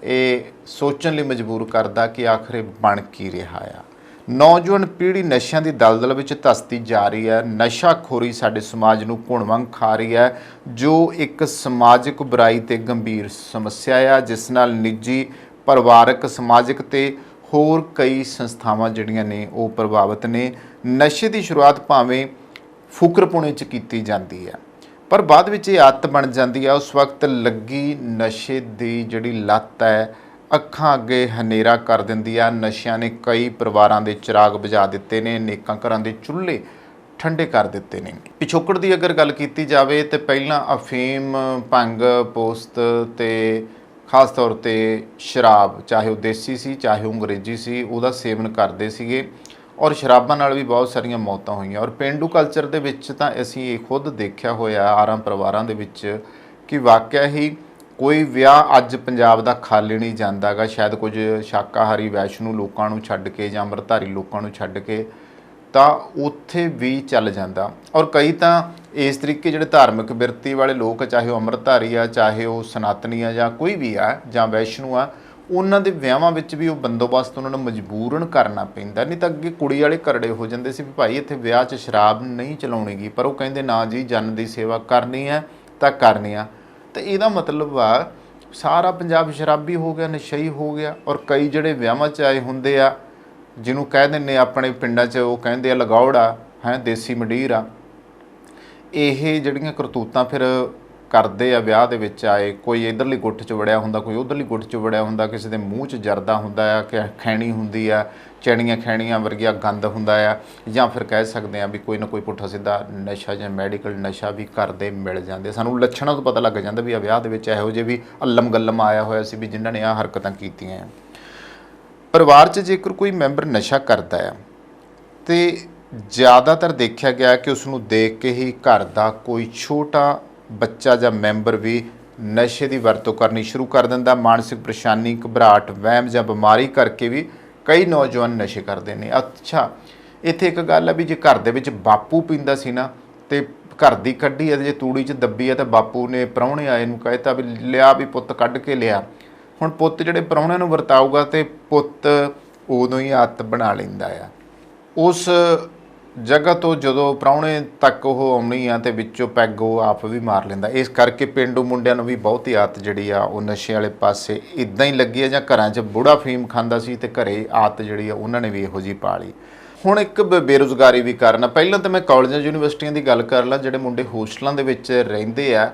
ਇਹ ਸੋਚਣ ਲਈ ਮਜਬੂਰ ਕਰਦਾ ਕਿ ਆਖਰ ਇਹ ਬਣ ਕੀ ਰਿਹਾ ਆ। ਨੌਜਵਾਨ ਪੀੜ੍ਹੀ ਨਸ਼ਿਆਂ ਦੀ ਦਲਦਲ ਵਿੱਚ ਧੱਸਦੀ ਜਾ ਰਹੀ ਹੈ। ਨਸ਼ਾਖੋਰੀ ਸਾਡੇ ਸਮਾਜ ਨੂੰ ਘੁਣ ਵਾਂਗ ਖਾ ਰਹੀ ਹੈ, ਜੋ ਇੱਕ ਸਮਾਜਿਕ ਬੁਰਾਈ ਅਤੇ ਗੰਭੀਰ ਸਮੱਸਿਆ ਆ, ਜਿਸ ਨਾਲ ਨਿੱਜੀ, ਪਰਿਵਾਰਕ, ਸਮਾਜਿਕ ਅਤੇ ਹੋਰ ਕਈ ਸੰਸਥਾਵਾਂ ਜਿਹੜੀਆਂ ਨੇ ਉਹ ਪ੍ਰਭਾਵਿਤ ਨੇ। ਨਸ਼ੇ ਦੀ ਸ਼ੁਰੂਆਤ ਭਾਵੇਂ ਫੁਕਰਪੁਣੇ 'ਚ ਕੀਤੀ ਜਾਂਦੀ ਹੈ, ਪਰ ਬਾਅਦ ਵਿੱਚ ਇਹ ਆਦਤ ਬਣ ਜਾਂਦੀ ਹੈ। ਉਸ ਵਕਤ ਲੱਗੀ ਨਸ਼ੇ ਦੀ ਜਿਹੜੀ ਲੱਤ ਹੈ ਅੱਖਾਂ ਅੱਗੇ ਹਨੇਰਾ ਕਰ ਦਿੰਦੀ ਆ। ਨਸ਼ਿਆਂ ਨੇ ਕਈ ਪਰਿਵਾਰਾਂ ਦੇ ਚਿਰਾਗ ਬੁਝਾ ਦਿੱਤੇ ਨੇ, ਅਨੇਕਾਂ ਘਰਾਂ ਦੇ ਚੁੱਲ੍ਹੇ ਠੰਡੇ ਕਰ ਦਿੱਤੇ ਨੇ। ਪਿਛੋਕੜ ਦੀ ਅਗਰ ਗੱਲ ਕੀਤੀ ਜਾਵੇ ਤਾਂ ਪਹਿਲਾਂ ਅਫੀਮ, ਭੰਗ, ਪੋਸਤ ਅਤੇ ਖਾਸ ਤੌਰ 'ਤੇ ਸ਼ਰਾਬ, ਚਾਹੇ ਉਹ ਦੇਸੀ ਸੀ ਚਾਹੇ ਉਹ ਅੰਗਰੇਜ਼ੀ ਸੀ, ਉਹਦਾ ਸੇਵਨ ਕਰਦੇ ਸੀਗੇ ਔਰ ਸ਼ਰਾਬਾਂ ਨਾਲ ਵੀ ਬਹੁਤ ਸਾਰੀਆਂ ਮੌਤਾਂ ਹੋਈਆਂ। ਔਰ ਪੇਂਡੂ ਕਲਚਰ ਦੇ ਵਿੱਚ ਤਾਂ ਅਸੀਂ ਇਹ ਖੁਦ ਦੇਖਿਆ ਹੋਇਆ ਆਰਾਂ ਪਰਿਵਾਰਾਂ ਦੇ ਵਿੱਚ ਕਿ ਵਾਕਿਆ ਹੀ ਕੋਈ ਵਿਆਹ ਅੱਜ ਪੰਜਾਬ ਦਾ ਖਾਲੀ ਨਹੀਂ ਜਾਂਦਾ ਗਾ। ਸ਼ਾਇਦ ਕੁਝ ਸ਼ਾਕਾਹਾਰੀ ਵੈਸ਼ਨੂੰ ਲੋਕਾਂ ਨੂੰ ਛੱਡ ਕੇ ਜਾਂ ਅੰਮ੍ਰਿਤਧਾਰੀ ਲੋਕਾਂ ਨੂੰ ਛੱਡ ਕੇ ਤਾਂ ਉੱਥੇ ਵੀ ਚੱਲ ਜਾਂਦਾ। ਔਰ ਕਈ ਤਾਂ ਇਸ ਤਰੀਕੇ ਜਿਹੜੇ ਧਾਰਮਿਕ ਬਿਰਤੀ ਵਾਲੇ ਲੋਕ, ਚਾਹੇ ਉਹ ਅੰਮ੍ਰਿਤਧਾਰੀ ਆ, ਚਾਹੇ ਉਹ ਸਨਾਤਨੀ ਆ, ਜਾਂ ਕੋਈ ਵੀ ਆ, ਜਾਂ ਵੈਸ਼ਨੂੰ ਆ, ਉਹਨਾਂ ਦੇ ਵਿਆਹਾਂ ਵਿੱਚ ਵੀ ਉਹ ਬੰਦੋਬਸਤ ਉਹਨਾਂ ਨੂੰ ਮਜਬੂਰਨ ਕਰਨਾ ਪੈਂਦਾ। ਨਹੀਂ ਤਾਂ ਅੱਗੇ ਕੁੜੀ ਵਾਲੇ ਕਰੜੇ ਹੋ ਜਾਂਦੇ ਸੀ ਵੀ ਭਾਈ ਇੱਥੇ ਵਿਆਹ 'ਚ ਸ਼ਰਾਬ ਨਹੀਂ ਚਲਾਉਣੀਗੀ, ਪਰ ਉਹ ਕਹਿੰਦੇ ਨਾ ਜੀ, ਜਨ ਦੀ ਸੇਵਾ ਕਰਨੀ ਹੈ ਤਾਂ ਕਰਨੀ ਆ। ਤਾਂ ਇਹਦਾ ਮਤਲਬ ਆ ਸਾਰਾ ਪੰਜਾਬ ਸ਼ਰਾਬੀ ਹੋ ਗਿਆ, ਨਸ਼ਈ ਹੋ ਗਿਆ। ਔਰ ਕਈ ਜਿਹੜੇ ਵਿਆਹਾਂ 'ਚ ਆਏ ਹੁੰਦੇ ਆ, ਜਿਹਨੂੰ ਕਹਿ ਦਿੰਦੇ ਆਪਣੇ ਪਿੰਡਾਂ 'ਚ ਉਹ ਕਹਿੰਦੇ ਆ ਲਗੌੜਾ ਹੈ, ਦੇਸੀ ਮੰਡੀਰ ਆ, ਇਹ ਜਿਹੜੀਆਂ ਕਰਤੂਤਾਂ ਫਿਰ ਕਰਦੇ ਆ ਵਿਆਹ ਦੇ ਵਿੱਚ ਆਏ। ਕੋਈ ਇੱਧਰਲੀ ਗੁੱਠ 'ਚ ਵੜਿਆ ਹੁੰਦਾ, ਕੋਈ ਉੱਧਰਲੀ ਗੁੱਠ 'ਚ ਵੜਿਆ ਹੁੰਦਾ, ਕਿਸੇ ਦੇ ਮੂੰਹ 'ਚ ਜਰਦਾ ਹੁੰਦਾ ਆ, ਕਿ ਖੈਣੀ ਹੁੰਦੀ ਆ, ਚੈਣੀਆਂ ਖੈਣੀਆਂ ਵਰਗੀਆ ਗੰਦ ਹੁੰਦਾ ਆ, ਜਾਂ ਫਿਰ ਕਹਿ ਸਕਦੇ ਆ ਵੀ ਕੋਈ ਨਾ ਕੋਈ ਪੁੱਠਾ ਸਿੱਧਾ ਨਸ਼ਾ ਜਾਂ ਮੈਡੀਕਲ ਨਸ਼ਾ ਵੀ ਕਰਦੇ ਮਿਲ ਜਾਂਦੇ। ਸਾਨੂੰ ਲੱਛਣਾਂ ਤੋਂ ਪਤਾ ਲੱਗ ਜਾਂਦਾ ਵੀ ਆ ਵਿਆਹ ਦੇ ਵਿੱਚ ਇਹੋ ਜਿਹੇ ਵੀ ਅੱਲਮ ਗੱਲਮ ਆਇਆ ਹੋਇਆ ਸੀ ਵੀ ਜਿਨ੍ਹਾਂ ਨੇ ਆਹ ਹਰਕਤਾਂ ਕੀਤੀਆਂ ਆ। ਪਰਿਵਾਰ 'ਚ ਜੇਕਰ ਕੋਈ ਮੈਂਬਰ ਨਸ਼ਾ ਕਰਦਾ ਆ ਤੇ ਜ਼ਿਆਦਾਤਰ ਦੇਖਿਆ ਗਿਆ ਕਿ ਉਸ ਨੂੰ ਦੇਖ ਕੇ ਹੀ ਘਰ ਦਾ ਕੋਈ ਛੋਟਾ ਬੱਚਾ ਜਾਂ ਮੈਂਬਰ ਵੀ ਨਸ਼ੇ ਦੀ ਵਰਤੋਂ ਕਰਨੀ ਸ਼ੁਰੂ ਕਰ ਦਿੰਦਾ। ਮਾਨਸਿਕ ਪਰੇਸ਼ਾਨੀ, ਘਬਰਾਹਟ, ਵਹਿਮ ਜਾਂ ਬਿਮਾਰੀ ਕਰਕੇ ਵੀ ਕਈ ਨੌਜਵਾਨ ਨਸ਼ੇ ਕਰਦੇ ਨੇ। ਅੱਛਾ, ਇੱਥੇ ਇੱਕ ਗੱਲ ਹੈ ਵੀ ਜੇ ਘਰ ਦੇ ਵਿੱਚ ਬਾਪੂ ਪੀਂਦਾ ਸੀ ਨਾ ਤੇ ਘਰ ਦੀ ਕੱਢੀ ਹੈ, ਜੇ ਤੂੜੀ 'ਚ ਦੱਬੀ ਹੈ ਤਾਂ ਬਾਪੂ ਨੇ ਪ੍ਰਾਹੁਣੇ ਆਏ ਨੂੰ ਕਹਿਤਾ ਵੀ ਲਿਆ ਵੀ ਪੁੱਤ ਕੱਢ ਕੇ ਲਿਆ। ਹੁਣ ਪੁੱਤ ਜਿਹੜੇ ਪ੍ਰਾਹੁਣਿਆਂ ਨੂੰ ਵਰਤਾਊਗਾ ਤੇ ਪੁੱਤ ਉਦੋਂ ਹੀ ਆਦਤ ਬਣਾ ਲੈਂਦਾ ਆ। ਉਸ ਜਗ੍ਹਾ ਤੋਂ ਜਦੋਂ ਪ੍ਰਾਹੁਣੇ ਤੱਕ ਉਹ ਆਉਣੀ ਆ ਤੇ ਵਿੱਚੋਂ ਪੈਗ ਉਹ ਆਪ ਵੀ ਮਾਰ ਲੈਂਦਾ। ਇਸ ਕਰਕੇ ਪੇਂਡੂ ਮੁੰਡਿਆਂ ਨੂੰ ਵੀ ਬਹੁਤੀ ਆਦਤ ਜਿਹੜੀ ਆ ਉਹ ਨਸ਼ੇ ਵਾਲੇ ਪਾਸੇ ਇੱਦਾਂ ਹੀ ਲੱਗੀ ਆ, ਜਾਂ ਘਰਾਂ 'ਚ ਬੁੜਾ ਫੀਮ ਖਾਂਦਾ ਸੀ ਤੇ ਘਰੇ ਆਦਤ ਜਿਹੜੀ ਆ ਉਹਨਾਂ ਨੇ ਵੀ ਇਹੋ ਜਿਹੀ ਪਾ ਲਈ। ਹੁਣ ਇੱਕ ਬੇਰੁਜ਼ਗਾਰੀ ਵੀ ਕਾਰਨ ਆ। ਪਹਿਲਾਂ ਤਾਂ ਮੈਂ ਕਾਲਜਾਂ ਯੂਨੀਵਰਸਿਟੀਆਂ ਦੀ ਗੱਲ ਕਰ ਲਾਂ। ਜਿਹੜੇ ਮੁੰਡੇ ਹੋਸਟਲਾਂ ਦੇ ਵਿੱਚ ਰਹਿੰਦੇ ਆ,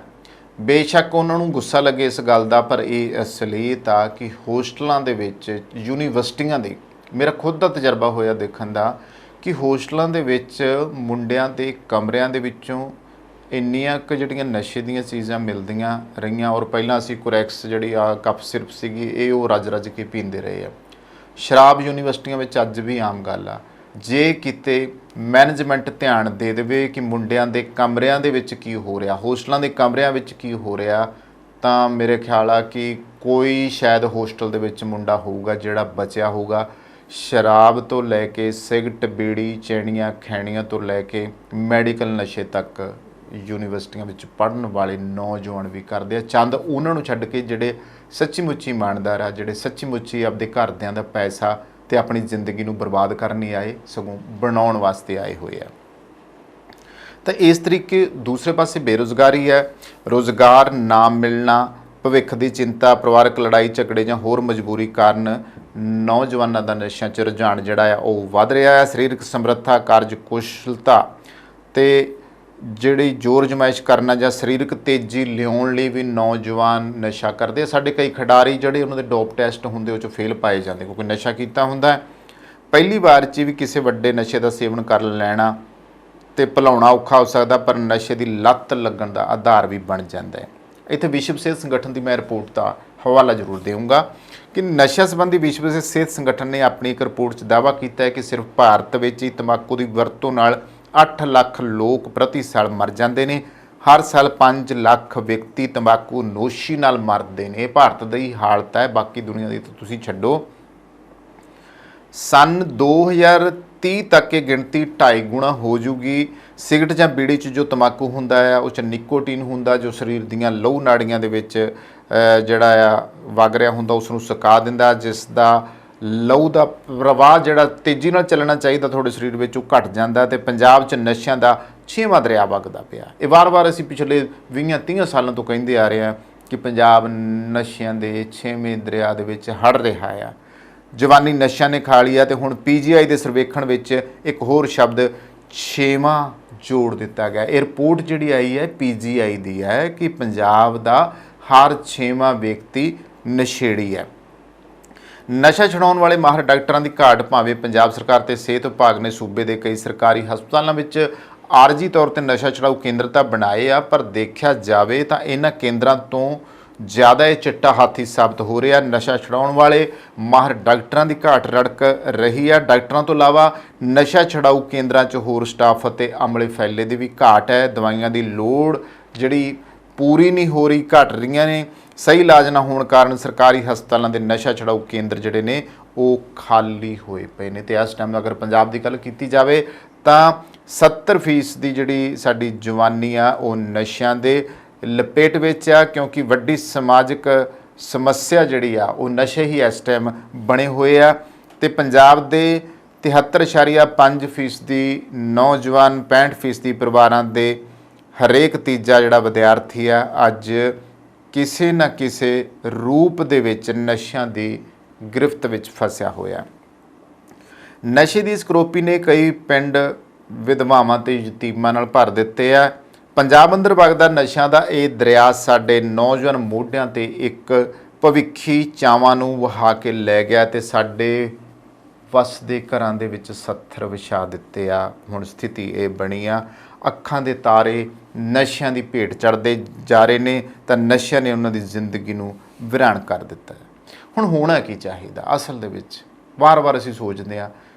ਬੇਸ਼ੱਕ ਉਹਨਾਂ ਨੂੰ ਗੁੱਸਾ ਲੱਗੇ ਇਸ ਗੱਲ ਦਾ, ਪਰ ਇਹ ਅਸਲੀਅਤ ਆ ਕਿ ਹੋਸਟਲਾਂ ਦੇ ਵਿੱਚ ਯੂਨੀਵਰਸਿਟੀਆਂ ਦੇ, ਮੇਰਾ ਖੁਦ ਦਾ ਤਜਰਬਾ ਹੋਇਆ ਦੇਖਣ ਦਾ, ਕਿ ਹੋਸਟਲਾਂ ਦੇ ਵਿੱਚ ਮੁੰਡਿਆਂ ਦੇ ਕਮਰਿਆਂ ਦੇ ਵਿੱਚੋਂ ਇੰਨੀਆਂ ਕੁ ਜਿਹੜੀਆਂ ਨਸ਼ੇ ਦੀਆਂ ਚੀਜ਼ਾਂ ਮਿਲਦੀਆਂ ਰਹੀਆਂ। ਔਰ ਪਹਿਲਾਂ ਅਸੀਂ ਕੁਰੈਕਸ ਜਿਹੜੀ ਆ ਕਫ ਸਿਰਪ ਸੀਗੀ, ਇਹ ਉਹ ਰੱਜ ਕੇ ਪੀਂਦੇ ਰਹੇ ਆ। ਸ਼ਰਾਬ ਯੂਨੀਵਰਸਿਟੀਆਂ ਵਿੱਚ ਅੱਜ ਵੀ ਆਮ ਗੱਲ ਆ। ਜੇ ਕਿਤੇ ਮੈਨੇਜਮੈਂਟ ਧਿਆਨ ਦੇ ਦੇਵੇ ਕਿ ਮੁੰਡਿਆਂ ਦੇ ਕਮਰਿਆਂ ਦੇ ਵਿੱਚ ਕੀ ਹੋ ਰਿਹਾ, ਹੋਸਟਲਾਂ ਦੇ ਕਮਰਿਆਂ ਵਿੱਚ ਕੀ ਹੋ ਰਿਹਾ, ਤਾਂ ਮੇਰੇ ਖਿਆਲ ਆ ਕਿ ਕੋਈ ਸ਼ਾਇਦ ਹੋਸਟਲ ਦੇ ਵਿੱਚ ਮੁੰਡਾ ਹੋਊਗਾ ਜਿਹੜਾ ਬਚਿਆ ਹੋਊਗਾ। ਸ਼ਰਾਬ ਤੋਂ ਲੈ ਕੇ ਸਿਗਰਟ, ਬੀੜੀ, ਚੈਣੀਆਂ, ਖੈਣੀਆਂ ਤੋਂ ਲੈ ਕੇ ਮੈਡੀਕਲ ਨਸ਼ੇ ਤੱਕ ਯੂਨੀਵਰਸਿਟੀਆਂ ਵਿੱਚ ਪੜ੍ਹਨ ਵਾਲੇ ਨੌਜਵਾਨ ਵੀ ਕਰਦੇ ਆ। ਚੰਦ ਉਹਨਾਂ ਨੂੰ ਛੱਡ ਕੇ ਜਿਹੜੇ ਸੱਚੀ ਮੁੱਚੀ ਇਮਾਨਦਾਰ ਆ, ਜਿਹੜੇ ਸੱਚੀ ਮੁੱਚੀ ਆਪਦੇ ਘਰਦਿਆਂ ਦਾ ਪੈਸਾ ਤੇ ਆਪਣੀ ਜ਼ਿੰਦਗੀ ਨੂੰ ਬਰਬਾਦ ਕਰਨ ਨਹੀਂ ਆਏ, ਸਗੋਂ ਬਣਾਉਣ ਵਾਸਤੇ ਆਏ ਹੋਏ ਆ। ਤਾਂ ਇਸ ਤਰੀਕੇ ਦੂਸਰੇ ਪਾਸੇ ਬੇਰੁਜ਼ਗਾਰੀ ਹੈ, ਰੁਜ਼ਗਾਰ ਨਾ ਮਿਲਣਾ, ਭਵਿੱਖ ਦੀ ਚਿੰਤਾ, ਪਰਿਵਾਰਕ ਲੜਾਈ ਝਗੜੇ ਜਾਂ ਹੋਰ ਮਜਬੂਰੀ ਕਾਰਨ ਨੌਜਵਾਨਾਂ ਦਾ ਨਸ਼ਿਆਂ 'ਚ ਰੁਝਾਨ ਜਿਹੜਾ ਆ ਉਹ ਵੱਧ ਰਿਹਾ ਹੈ। ਸਰੀਰਕ ਸਮਰੱਥਾ, ਕਾਰਜ ਕੁਸ਼ਲਤਾ ਤੇ ਜਿਹੜੀ ਜ਼ੋਰ ਜਮਾਇਸ਼ ਕਰਨਾ ਜਾਂ ਸਰੀਰਕ ਤੇਜ਼ੀ ਲਿਆਉਣ ਲਈ ਵੀ ਨੌਜਵਾਨ ਨਸ਼ਾ ਕਰਦੇ ਆ। ਸਾਡੇ ਕਈ ਖਿਡਾਰੀ ਜਿਹੜੇ ਉਹਨਾਂ ਦੇ ਡੋਪ ਟੈਸਟ ਹੁੰਦੇ ਉਹ 'ਚ ਫੇਲ ਪਾਏ ਜਾਂਦੇ ਕਿਉਂਕਿ ਨਸ਼ਾ ਕੀਤਾ ਹੁੰਦਾ। ਪਹਿਲੀ ਵਾਰ 'ਚ ਵੀ ਕਿਸੇ ਵੱਡੇ ਨਸ਼ੇ ਦਾ ਸੇਵਨ ਕਰ ਲੈਣਾ ਤੇ ਭੁਲਾਉਣਾ ਔਖਾ ਹੋ ਸਕਦਾ, ਪਰ ਨਸ਼ੇ ਦੀ ਲੱਤ ਲੱਗਣ ਦਾ ਆਧਾਰ ਵੀ ਬਣ ਜਾਂਦਾ ਹੈ। ਇੱਥੇ ਵਿਸ਼ਵ ਸਿਹਤ ਸੰਗਠਨ ਦੀ ਮੈਂ ਰਿਪੋਰਟ ਦਾ ਹਵਾਲਾ ਜ਼ਰੂਰ ਦੇਵਾਂਗਾ ਕਿ ਨਸ਼ਾ ਸੰਬੰਧੀ ਵਿਸ਼ਵ ਸਿਹਤ ਸੰਗਠਨ ਨੇ ਆਪਣੀ ਇੱਕ ਰਿਪੋਰਟ 'ਚ ਦਾਅਵਾ ਕੀਤਾ ਹੈ ਕਿ ਸਿਰਫ ਭਾਰਤ ਵਿੱਚ ਹੀ ਤੰਬਾਕੂ ਦੀ ਵਰਤੋਂ ਨਾਲ 8 ਲੱਖ ਲੋਕ ਪ੍ਰਤੀ ਸਾਲ ਮਰ ਜਾਂਦੇ ਨੇ। ਹਰ ਸਾਲ 5 ਲੱਖ ਵਿਅਕਤੀ ਤੰਬਾਕੂ ਨੋਸ਼ੀ ਨਾਲ ਮਰਦੇ ਨੇ। ਇਹ ਭਾਰਤ ਦੀ ਹਾਲਤ ਹੈ, ਬਾਕੀ ਦੁਨੀਆ ਦੀ ਤਾਂ ਤੁਸੀਂ ਛੱਡੋ। ਸੰਨ 2030 ਤੱਕ ਇਹ ਗਿਣਤੀ 2.5 ਗੁਣਾ ਹੋ ਜੂਗੀ। ਸਿਗਰਟ ਜਾਂ ਬੀੜੀ 'ਚ ਜੋ ਤੰਬਾਕੂ ਹੁੰਦਾ ਆ ਉਹ 'ਚ ਨਿਕੋਟੀਨ ਹੁੰਦਾ, ਜੋ ਸਰੀਰ ਦੀਆਂ ਲਹੂ ਨਾੜੀਆਂ ਦੇ ਵਿੱਚ ਜਿਹੜਾ ਆ ਵਗ ਰਿਹਾ ਹੁੰਦਾ ਉਸ ਨੂੰ ਸੁਕਾ ਦਿੰਦਾ, ਜਿਸ ਦਾ ਲਹੂ ਦਾ ਪ੍ਰਵਾਹ ਜਿਹੜਾ ਤੇਜ਼ੀ ਨਾਲ ਚੱਲਣਾ ਚਾਹੀਦਾ ਤੁਹਾਡੇ ਸਰੀਰ ਵਿੱਚ ਉਹ ਘਟ ਜਾਂਦਾ। ਤੇ ਪੰਜਾਬ 'ਚ ਨਸ਼ਿਆਂ ਦਾ 6ਵਾਂ ਦਰਿਆ ਵਗਦਾ ਪਿਆ। ਇਹ ਵਾਰ-ਵਾਰ ਅਸੀਂ ਪਿਛਲੇ 20-30 ਸਾਲਾਂ ਤੋਂ ਕਹਿੰਦੇ ਆ ਰਹੇ ਹਾਂ ਕਿ ਪੰਜਾਬ ਨਸ਼ਿਆਂ ਦੇ 6ਵੇਂ ਦਰਿਆ ਦੇ ਵਿੱਚ ਹੜ ਰਿਹਾ ਆ। ਜਵਾਨੀ ਨਸ਼ਿਆਂ ਨੇ ਖਾ ਲਈ ਆ ਤੇ ਹੁਣ PGI ਦੇ ਸਰਵੇਖਣ ਵਿੱਚ ਇੱਕ ਹੋਰ ਸ਼ਬਦ 6ਵਾਂ ਜੋੜ ਦਿੱਤਾ ਗਿਆ। ਇਹ ਰਿਪੋਰਟ ਜਿਹੜੀ ਆਈ ਹੈ PGI ਦੀ ਹੈ ਕਿ ਪੰਜਾਬ ਦਾ ਹਰ 6ਵਾਂ ਵਿਅਕਤੀ ਨਸ਼ੇੜੀ ਹੈ। ਨਸ਼ਾ ਛੁਡਾਉਣ ਵਾਲੇ ਮਾਹਰ ਡਾਕਟਰਾਂ ਦੀ ਘਾਟ ਭਾਵੇਂ ਪੰਜਾਬ ਸਰਕਾਰ ਤੇ ਸਿਹਤ ਵਿਭਾਗ ਨੇ ਸੂਬੇ ਦੇ ਕਈ ਸਰਕਾਰੀ ਹਸਪਤਾਲਾਂ ਵਿੱਚ ਆਰਜੀ ਤੌਰ ਤੇ ਨਸ਼ਾ ਛੁਡਾਊ ਕੇਂਦਰ ਤਾਂ ਬਣਾਏ ਆ, ਪਰ ਦੇਖਿਆ ਜਾਵੇ ਤਾਂ ਇਹਨਾਂ ਕੇਂਦਰਾਂ ਤੋਂ ਜ਼ਿਆਦਾ ਇਹ ਚਿੱਟਾ ਹਾਥੀ ਸਾਬਤ ਹੋ ਰਿਹਾ। ਨਸ਼ਾ ਛੁਡਾਉਣ ਵਾਲੇ ਮਾਹਰ ਡਾਕਟਰਾਂ ਦੀ ਘਾਟ ਰੜਕ ਰਹੀ ਆ। ਡਾਕਟਰਾਂ ਤੋਂ ਇਲਾਵਾ ਨਸ਼ਾ ਛੁਡਾਊ ਕੇਂਦਰਾਂ 'ਚ ਹੋਰ ਸਟਾਫ ਅਤੇ ਅਮਲੇ ਫੈਲੇ ਦੀ ਵੀ ਘਾਟ ਹੈ। ਦਵਾਈਆਂ ਦੀ ਲੋੜ ਜਿਹੜੀ ਪੂਰੀ ਨਹੀਂ ਹੋ ਰਹੀ, ਘਟ ਰਹੀਆਂ ਨੇ। ਸਹੀ ਇਲਾਜ ਨਾ ਹੋਣ ਕਾਰਨ ਸਰਕਾਰੀ ਹਸਪਤਾਲਾਂ ਦੇ ਨਸ਼ਾ ਛੁਡਾਊ ਕੇਂਦਰ ਜਿਹੜੇ ਨੇ ਉਹ ਖਾਲੀ ਹੋਏ ਪਏ ਨੇ। ਤੇ ਇਸ ਟਾਈਮ ਅਗਰ ਪੰਜਾਬ ਦੀ ਗੱਲ ਕੀਤੀ ਜਾਵੇ ਤਾਂ 70% ਦੀ ਜਿਹੜੀ ਸਾਡੀ ਜਵਾਨੀ ਆ ਉਹ ਨਸ਼ਿਆਂ ਦੇ ਲਪੇਟ ਵਿੱਚ ਆ, ਕਿਉਂਕਿ ਵੱਡੀ ਸਮਾਜਿਕ ਸਮੱਸਿਆ ਜਿਹੜੀ ਆ ਉਹ ਨਸ਼ੇ ਹੀ ਇਸ ਟਾਈਮ ਬਣੇ ਹੋਏ ਆ। ਤੇ ਪੰਜਾਬ ਦੇ 73.5% ਦੀ ਨੌਜਵਾਨ, 65% ਪਰਿਵਾਰਾਂ ਦੇ ਹਰੇਕ ਤੀਜਾ ਜਿਹੜਾ ਵਿਦਿਆਰਥੀ ਆ ਅੱਜ ਕਿਸੇ ਨਾ ਕਿਸੇ ਰੂਪ ਦੇ ਵਿੱਚ ਨਸ਼ਿਆਂ ਦੀ ਗ੍ਰਿਫਤ ਵਿੱਚ ਫਸਿਆ ਹੋਇਆ। ਨਸ਼ੇ ਦੀ ਇਸ ਕਰੋਪੀ ਨੇ ਕਈ ਪਿੰਡ ਵਿਧਵਾਵਾਂ ਤੇ ਯਤੀਮਾਂ ਨਾਲ ਭਰ ਦਿੱਤੇ ਆ। ਪੰਜਾਬ ਅੰਦਰ ਵਗਦਾ ਨਸ਼ਿਆਂ ਦਾ ਇਹ ਦਰਿਆ ਸਾਡੇ ਨੌਜਵਾਨ ਮੋਢਿਆਂ ਤੇ ਇੱਕ ਭਵਿੱਖੀ ਚਾਵਾਂ ਨੂੰ ਵਹਾ ਕੇ ਲੈ ਗਿਆ ਤੇ ਸਾਡੇ ਵਸਦੇ ਘਰਾਂ ਦੇ ਵਿੱਚ ਸੱਥਰ ਵਿਛਾ ਦਿੱਤੇ ਆ। ਹੁਣ ਸਥਿਤੀ ਇਹ ਬਣੀ ਆ, ਅੱਖਾਂ ਦੇ ਤਾਰੇ ਨਸ਼ਿਆਂ ਦੀ ਭੇਟ ਚੜ੍ਹਦੇ ਜਾ ਰਹੇ ਨੇ ਤਾਂ ਨਸ਼ਿਆਂ ਨੇ ਉਹਨਾਂ ਦੀ ਜ਼ਿੰਦਗੀ ਨੂੰ ਵਿਰਾਨ ਕਰ ਦਿੱਤਾ ਹੈ। ਹੁਣ ਹੋਣਾ ਕੀ ਚਾਹੀਦਾ? ਅਸਲ ਦੇ ਵਿੱਚ ਵਾਰ-ਵਾਰ ਅਸੀਂ ਸੋਚਦੇ ਹਾਂ,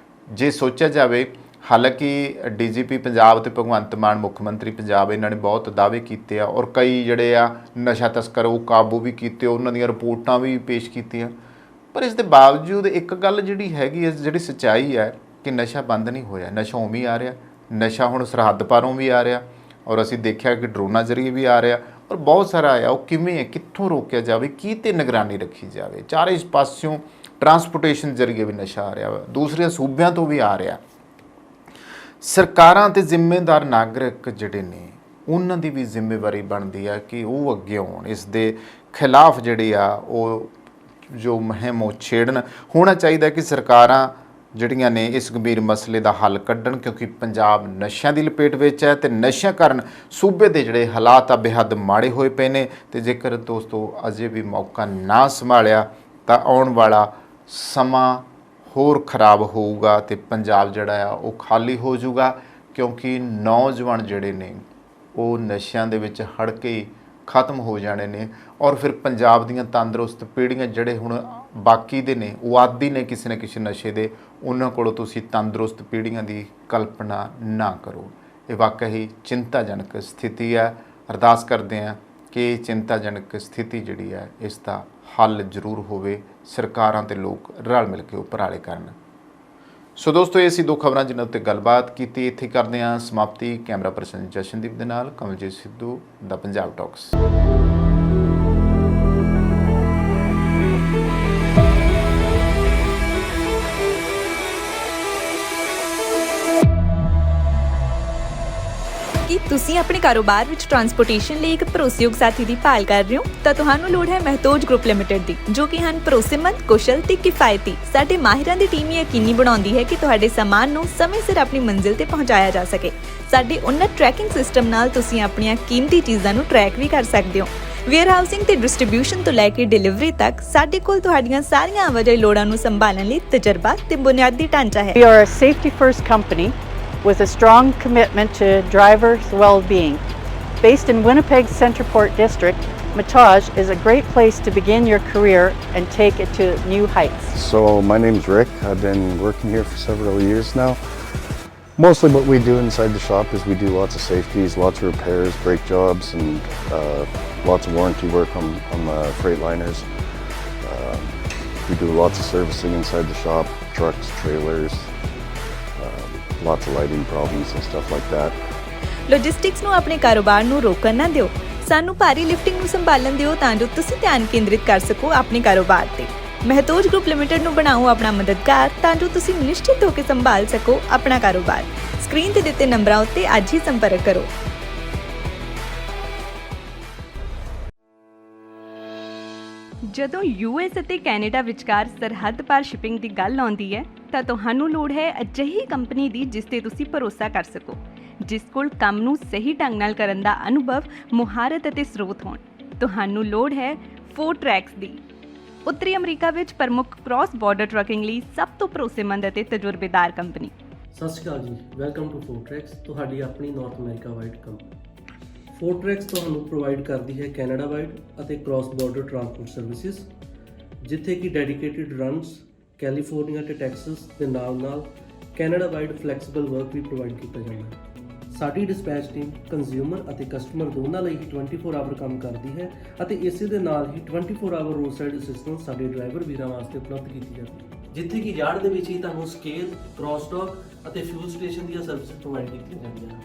ਜੇ ਸੋਚਿਆ ਜਾਵੇ ਹਾਲਾਂਕਿ ਡੀਜੀਪੀ ਪੰਜਾਬ ਤੇ ਭਗਵੰਤ ਮਾਨ ਮੁੱਖ ਮੰਤਰੀ ਪੰਜਾਬ ਇਹਨਾਂ ਨੇ ਬਹੁਤ ਦਾਅਵੇ ਕੀਤੇ ਆ ਔਰ ਕਈ ਜਿਹੜੇ ਆ ਨਸ਼ਾ ਤਸਕਰ ਉਹ ਕਾਬੂ ਵੀ ਕੀਤੇ, ਉਹਨਾਂ ਦੀਆਂ ਰਿਪੋਰਟਾਂ ਵੀ ਪੇਸ਼ ਕੀਤੀਆਂ। ਪਰ ਇਸ ਦੇ ਬਾਵਜੂਦ ਇੱਕ ਗੱਲ ਜਿਹੜੀ ਹੈਗੀ ਹੈ, ਜਿਹੜੀ ਸੱਚਾਈ ਹੈ ਕਿ ਨਸ਼ਾ ਬੰਦ ਨਹੀਂ ਹੋਇਆ, ਨਸ਼ਾ ਉਵੇਂ ਹੀ ਆ ਰਿਹਾ। ਨਸ਼ਾ ਹੁਣ ਸਰਹੱਦ ਪਾਰੋਂ ਵੀ ਆ ਰਿਹਾ ਔਰ ਅਸੀਂ ਦੇਖਿਆ ਕਿ ਡਰੋਨਾਂ ਜ਼ਰੀਏ ਵੀ ਆ ਰਿਹਾ ਔਰ ਬਹੁਤ ਸਾਰਾ ਆਇਆ। ਉਹ ਕਿਵੇਂ ਹੈ, ਕਿੱਥੋਂ ਰੋਕਿਆ ਜਾਵੇ, ਕੀ ਤੇ ਨਿਗਰਾਨੀ ਰੱਖੀ ਜਾਵੇ। ਚਾਰੇ ਇਸ ਪਾਸਿਓਂ ਟਰਾਂਸਪੋਰਟੇਸ਼ਨ ਜ਼ਰੀਏ ਵੀ ਨਸ਼ਾ ਆ ਰਿਹਾ ਵਾ, ਦੂਸਰੇ ਸੂਬਿਆਂ ਤੋਂ ਵੀ ਆ ਰਿਹਾ। ਸਰਕਾਰਾਂ ਤੇ ਜ਼ਿੰਮੇਦਾਰ ਨਾਗਰਿਕ ਜਿਹੜੇ ਨੇ ਉਹਨਾਂ ਦੀ ਵੀ ਜ਼ਿੰਮੇਵਾਰੀ ਬਣਦੀ ਆ ਕਿ ਉਹ ਅੱਗੇ ਆਉਣ, ਇਸ ਦੇ ਖਿਲਾਫ ਜਿਹੜੇ ਆ ਉਹ ਜੋ ਮੁਹਿੰਮ ਉਹ ਛੇੜਨ। ਹੋਣਾ ਚਾਹੀਦਾ ਕਿ ਸਰਕਾਰਾਂ ਜਿਹੜੀਆਂ ਨੇ ਇਸ ਗੰਭੀਰ ਮਸਲੇ ਦਾ ਹੱਲ ਕੱਢਣ, ਕਿਉਂਕਿ ਪੰਜਾਬ ਨਸ਼ਿਆਂ ਦੀ ਲਪੇਟ ਵਿੱਚ ਹੈ ਤੇ ਨਸ਼ਿਆਂ ਕਾਰਨ ਸੂਬੇ ਦੇ ਜਿਹੜੇ ਹਾਲਾਤ ਆ ਬੇਹੱਦ ਮਾੜੇ ਹੋਏ ਪਏ ਨੇ। ਤੇ ਜੇਕਰ ਦੋਸਤੋ ਅਜੇ ਵੀ ਮੌਕਾ ਨਾ ਸੰਭਾਲਿਆ ਤਾਂ ਆਉਣ ਵਾਲਾ ਸਮਾਂ ਹੋਰ ਖਰਾਬ ਹੋਊਗਾ ਤੇ ਪੰਜਾਬ ਜਿਹੜਾ ਆ ਉਹ ਖਾਲੀ ਹੋ ਜਾਊਗਾ, ਕਿਉਂਕਿ ਨੌਜਵਾਨ ਜਿਹੜੇ ਨੇ ਉਹ ਨਸ਼ਿਆਂ ਦੇ ਵਿੱਚ ਹੜ ਕੇ ਖਤਮ ਹੋ ਜਾਣੇ ਨੇ ਔਰ ਫਿਰ ਪੰਜਾਬ ਦੀਆਂ ਤੰਦਰੁਸਤ ਪੀੜ੍ਹੀਆਂ ਜਿਹੜੇ ਹੁਣ ਬਾਕੀ ਦੇ ਨੇ ਉਹ ਆਦੀ ਨੇ ਕਿਸੇ ਨਾ ਕਿਸੇ ਨਸ਼ੇ ਦੇ, ਉਹਨਾਂ ਕੋਲੋਂ ਤੁਸੀਂ ਤੰਦਰੁਸਤ ਪੀੜ੍ਹੀਆਂ ਦੀ ਕਲਪਨਾ ਨਾ ਕਰੋ। ਇਹ ਵਾਕਈ ਚਿੰਤਾਜਨਕ ਸਥਿਤੀ ਹੈ। ਅਰਦਾਸ ਕਰਦੇ ਹਾਂ ਕਿ ਇਹ ਚਿੰਤਾਜਨਕ ਸਥਿਤੀ ਜਿਹੜੀ ਹੈ ਇਸ ਦਾ ਹੱਲ ਜ਼ਰੂਰ ਹੋਵੇ, ਸਰਕਾਰਾਂ ਤੇ ਲੋਕ ਰਲ ਮਿਲ ਕੇ ਉਪਰਾਲੇ ਕਰਨ। ਸੋ ਦੋਸਤੋ ਇਹ ਸੀ ਦੋ ਖਬਰਾਂ ਜਿਨ੍ਹਾਂ ਉੱਤੇ ਗੱਲਬਾਤ ਕੀਤੀ। ਇੱਥੇ ਕਰਦੇ ਹਾਂ ਸਮਾਪਤੀ। ਕੈਮਰਾ ਪਰਸਨ ਜਸ਼ਨਦੀਪ ਦੇ ਨਾਲ ਕਮਲਜੀਤ ਸਿੱਧੂ, ਦਾ ਪੰਜਾਬ ਟਾਕਸ। ਕੀ ਤੁਸੀਂ ਆਪਣੇ ਕਾਰੋਬਾਰ ਵਿੱਚ ਟਰਾਂਸਪੋਰਟੇਸ਼ਨ ਲਈ ਇੱਕ ਭਰੋਸੇਯੋਗ ਸਾਥੀ ਦੀ ਭਾਲ ਕਰ ਰਹੇ ਹੋ? ਤਾਂ ਤੁਹਾਨੂੰ ਲੋੜ ਹੈ ਮਹਿਤੋਜ ਗਰੁੱਪ ਲਿਮਟਿਡ ਦੀ, ਜੋ ਕਿ ਹਨ ਭਰੋਸੇਮੰਦ, ਕੁਸ਼ਲ ਤੇ ਕਿਫਾਇਤੀ। ਸਾਡੇ ਮਾਹਿਰਾਂ ਦੀ ਟੀਮ ਯਕੀਨੀ ਬਣਾਉਂਦੀ ਹੈ ਕਿ ਤੁਹਾਡੇ ਸਾਮਾਨ ਨੂੰ ਸਮੇਂ ਸਿਰ ਆਪਣੀ ਮੰਜ਼ਿਲ ਤੇ ਪਹੁੰਚਾਇਆ ਜਾ ਸਕੇ। ਸਾਡੇ ਉન્નਤ ਟਰੈਕਿੰਗ ਸਿਸਟਮ ਨਾਲ ਤੁਸੀਂ ਆਪਣੀਆਂ ਕੀਮਤੀ ਚੀਜ਼ਾਂ ਨੂੰ ਟਰੈਕ ਵੀ ਕਰ ਸਕਦੇ ਹੋ। ਵੇਅਰ ਹਾਊਸਿੰਗ ਤੇ ਡਿਸਟ੍ਰੀਬਿਊਸ਼ਨ ਤੋਂ ਲੈ ਕੇ ਡਿਲੀਵਰੀ ਤੱਕ ਸਾਡੇ ਕੋਲ ਤੁਹਾਡੀਆਂ ਸਾਰੀਆਂ ਆਵਾਜਾਈ ਲੋੜਾਂ ਨੂੰ ਸੰਭਾਲਣ ਲਈ ਤਜਰਬਾ ਤੇ ਬੁਨਿਆਦੀ ਢਾਂਚਾ ਹੈ। We are a safety-first company with a strong commitment to drivers' well-being. Based in Winnipeg's Centreport District, Mataj is a great place to begin your career and take it to new heights. So my name's Rick. I've been working here for several years now. Mostly what we do inside the shop is we do lots of safeties, lots of repairs, brake jobs, and lots of warranty work on the Freightliners. We do lots of servicing inside the shop, trucks, trailers, lots of lighting problems and stuff like that. Logistics ਨੂੰ ਆਪਣੇ ਕਾਰੋਬਾਰ ਨੂੰ ਰੋਕਣ ਨਾ ਦਿਓ। ਸਾਨੂੰ ਭਾਰੀ lifting ਨੂੰ ਸੰਭਾਲਣ ਦਿਓ ਤਾਂ ਜੋ ਤੁਸੀਂ ਧਿਆਨ ਕੇਂਦਰਿਤ ਕਰ ਸਕੋ ਆਪਣੇ ਕਾਰੋਬਾਰ ਤੇ। ਮਹਿਤੋਜ ਗਰੁੱਪ ਲਿਮਟਿਡ ਨੂੰ ਬਣਾਓ ਆਪਣਾ ਮਦਦਗਾਰ ਤਾਂ ਜੋ ਤੁਸੀਂ ਨਿਸ਼ਚਿਤ ਹੋ ਕੇ ਸੰਭਾਲ ਸਕੋ ਆਪਣਾ ਕਾਰੋਬਾਰ। ਸਕਰੀਨ ਤੇ ਦਿੱਤੇ ਨੰਬਰਾਂ ਉੱਤੇ ਅੱਜ ਹੀ ਸੰਪਰਕ ਕਰੋ। ਜਦੋਂ ਯੂਐਸ ਅਤੇ ਕੈਨੇਡਾ ਵਿਚਕਾਰ ਸਰਹੱਦ ਪਾਰ ਸ਼ਿਪਿੰਗ ਦੀ ਗੱਲ ਆਉਂਦੀ ਹੈ ਤਾਂ ਤੁਹਾਨੂੰ ਲੋੜ ਹੈ ਅਜਿਹੀ ਕੰਪਨੀ ਦੀ ਜਿਸ ਤੇ ਤੁਸੀਂ ਭਰੋਸਾ ਕਰ ਸਕੋ, ਜਿਸ ਕੋਲ ਕੰਮ ਨੂੰ ਸਹੀ ਢੰਗ ਨਾਲ ਕਰਨ ਦਾ ਅਨੁਭਵ, ਮੁਹਾਰਤ ਅਤੇ ਸਰੋਤ ਹੋਣ। ਤੁਹਾਨੂੰ ਲੋੜ ਹੈ ਫੋਰਟਰੈਕਸ ਦੀ। ਉੱਤਰੀ ਅਮਰੀਕਾ ਵਿੱਚ ਪ੍ਰਮੁੱਖ ਕ੍ਰਾਸ ਬਾਰਡਰ ਟਰੱਕਿੰਗ ਲਈ ਸਭ ਤੋਂ ਭਰੋਸੇਮੰਦ ਅਤੇ ਤਜਰਬੇਦਾਰ ਕੰਪਨੀ। ਸਤਿ ਸ਼੍ਰੀ ਅਕਾਲ ਜੀ, ਵੈਲਕਮ ਟੂ ਫੋਰਟਰੈਕਸ, ਤੁਹਾਡੀ ਆਪਣੀ ਨਾਰਥ ਅਮਰੀਕਾ ਵਾਈਡ ਕੰਪਨੀ। ਫੋਰਟਰੈਕਸ ਤੁਹਾਨੂੰ ਪ੍ਰੋਵਾਈਡ ਕਰਦੀ ਹੈ ਕੈਨੇਡਾ ਵਾਈਡ ਅਤੇ ਕ੍ਰਾਸ ਬਾਰਡਰ ਟਰਾਂਸਪੋਰਟ ਸਰਵਿਸਿਜ਼, ਜਿੱਥੇ ਕਿ ਡੈਡੀਕੇਟਿਡ ਰਨਸ ਕੈਲੀਫੋਰਨੀਆ ਅਤੇ ਟੈਕਸਸ ਦੇ ਨਾਲ ਕੈਨੇਡਾ ਵਾਈਡ ਫਲੈਕਸੀਬਲ ਵਰਕ ਵੀ ਪ੍ਰੋਵਾਈਡ ਕੀਤਾ ਜਾਂਦਾ ਹੈ। ਸਾਡੀ ਡਿਸਪੈਚ ਟੀਮ ਕੰਜ਼ਿਊਮਰ ਅਤੇ ਕਸਟਮਰ ਦੋਨਾਂ ਲਈ ਹੀ 24 ਆਵਰ ਕੰਮ ਕਰਦੀ ਹੈ ਅਤੇ ਇਸੇ ਦੇ ਨਾਲ ਹੀ 24 ਆਵਰ ਰੋਡ ਸਾਈਡ ਅਸਿਸਟੈਂਸ ਸਾਡੇ ਡਰਾਈਵਰ ਵੀਰਾਂ ਵਾਸਤੇ ਉਪਲਬਧ ਕੀਤੀ ਜਾਂਦੀ ਹੈ, ਜਿੱਥੇ ਕਿ ਯਾਰਡ ਦੇ ਵਿੱਚ ਹੀ ਤੁਹਾਨੂੰ ਸਕੇਲ, ਕ੍ਰਾਸ ਡੌਕ ਅਤੇ ਫਿਊਲ ਸਟੇਸ਼ਨ ਦੀਆਂ ਸਰਵਿਸਿਜ਼ ਪ੍ਰੋਵਾਈਡ ਕੀਤੀਆਂ ਜਾਂਦੀਆਂ ਹਨ।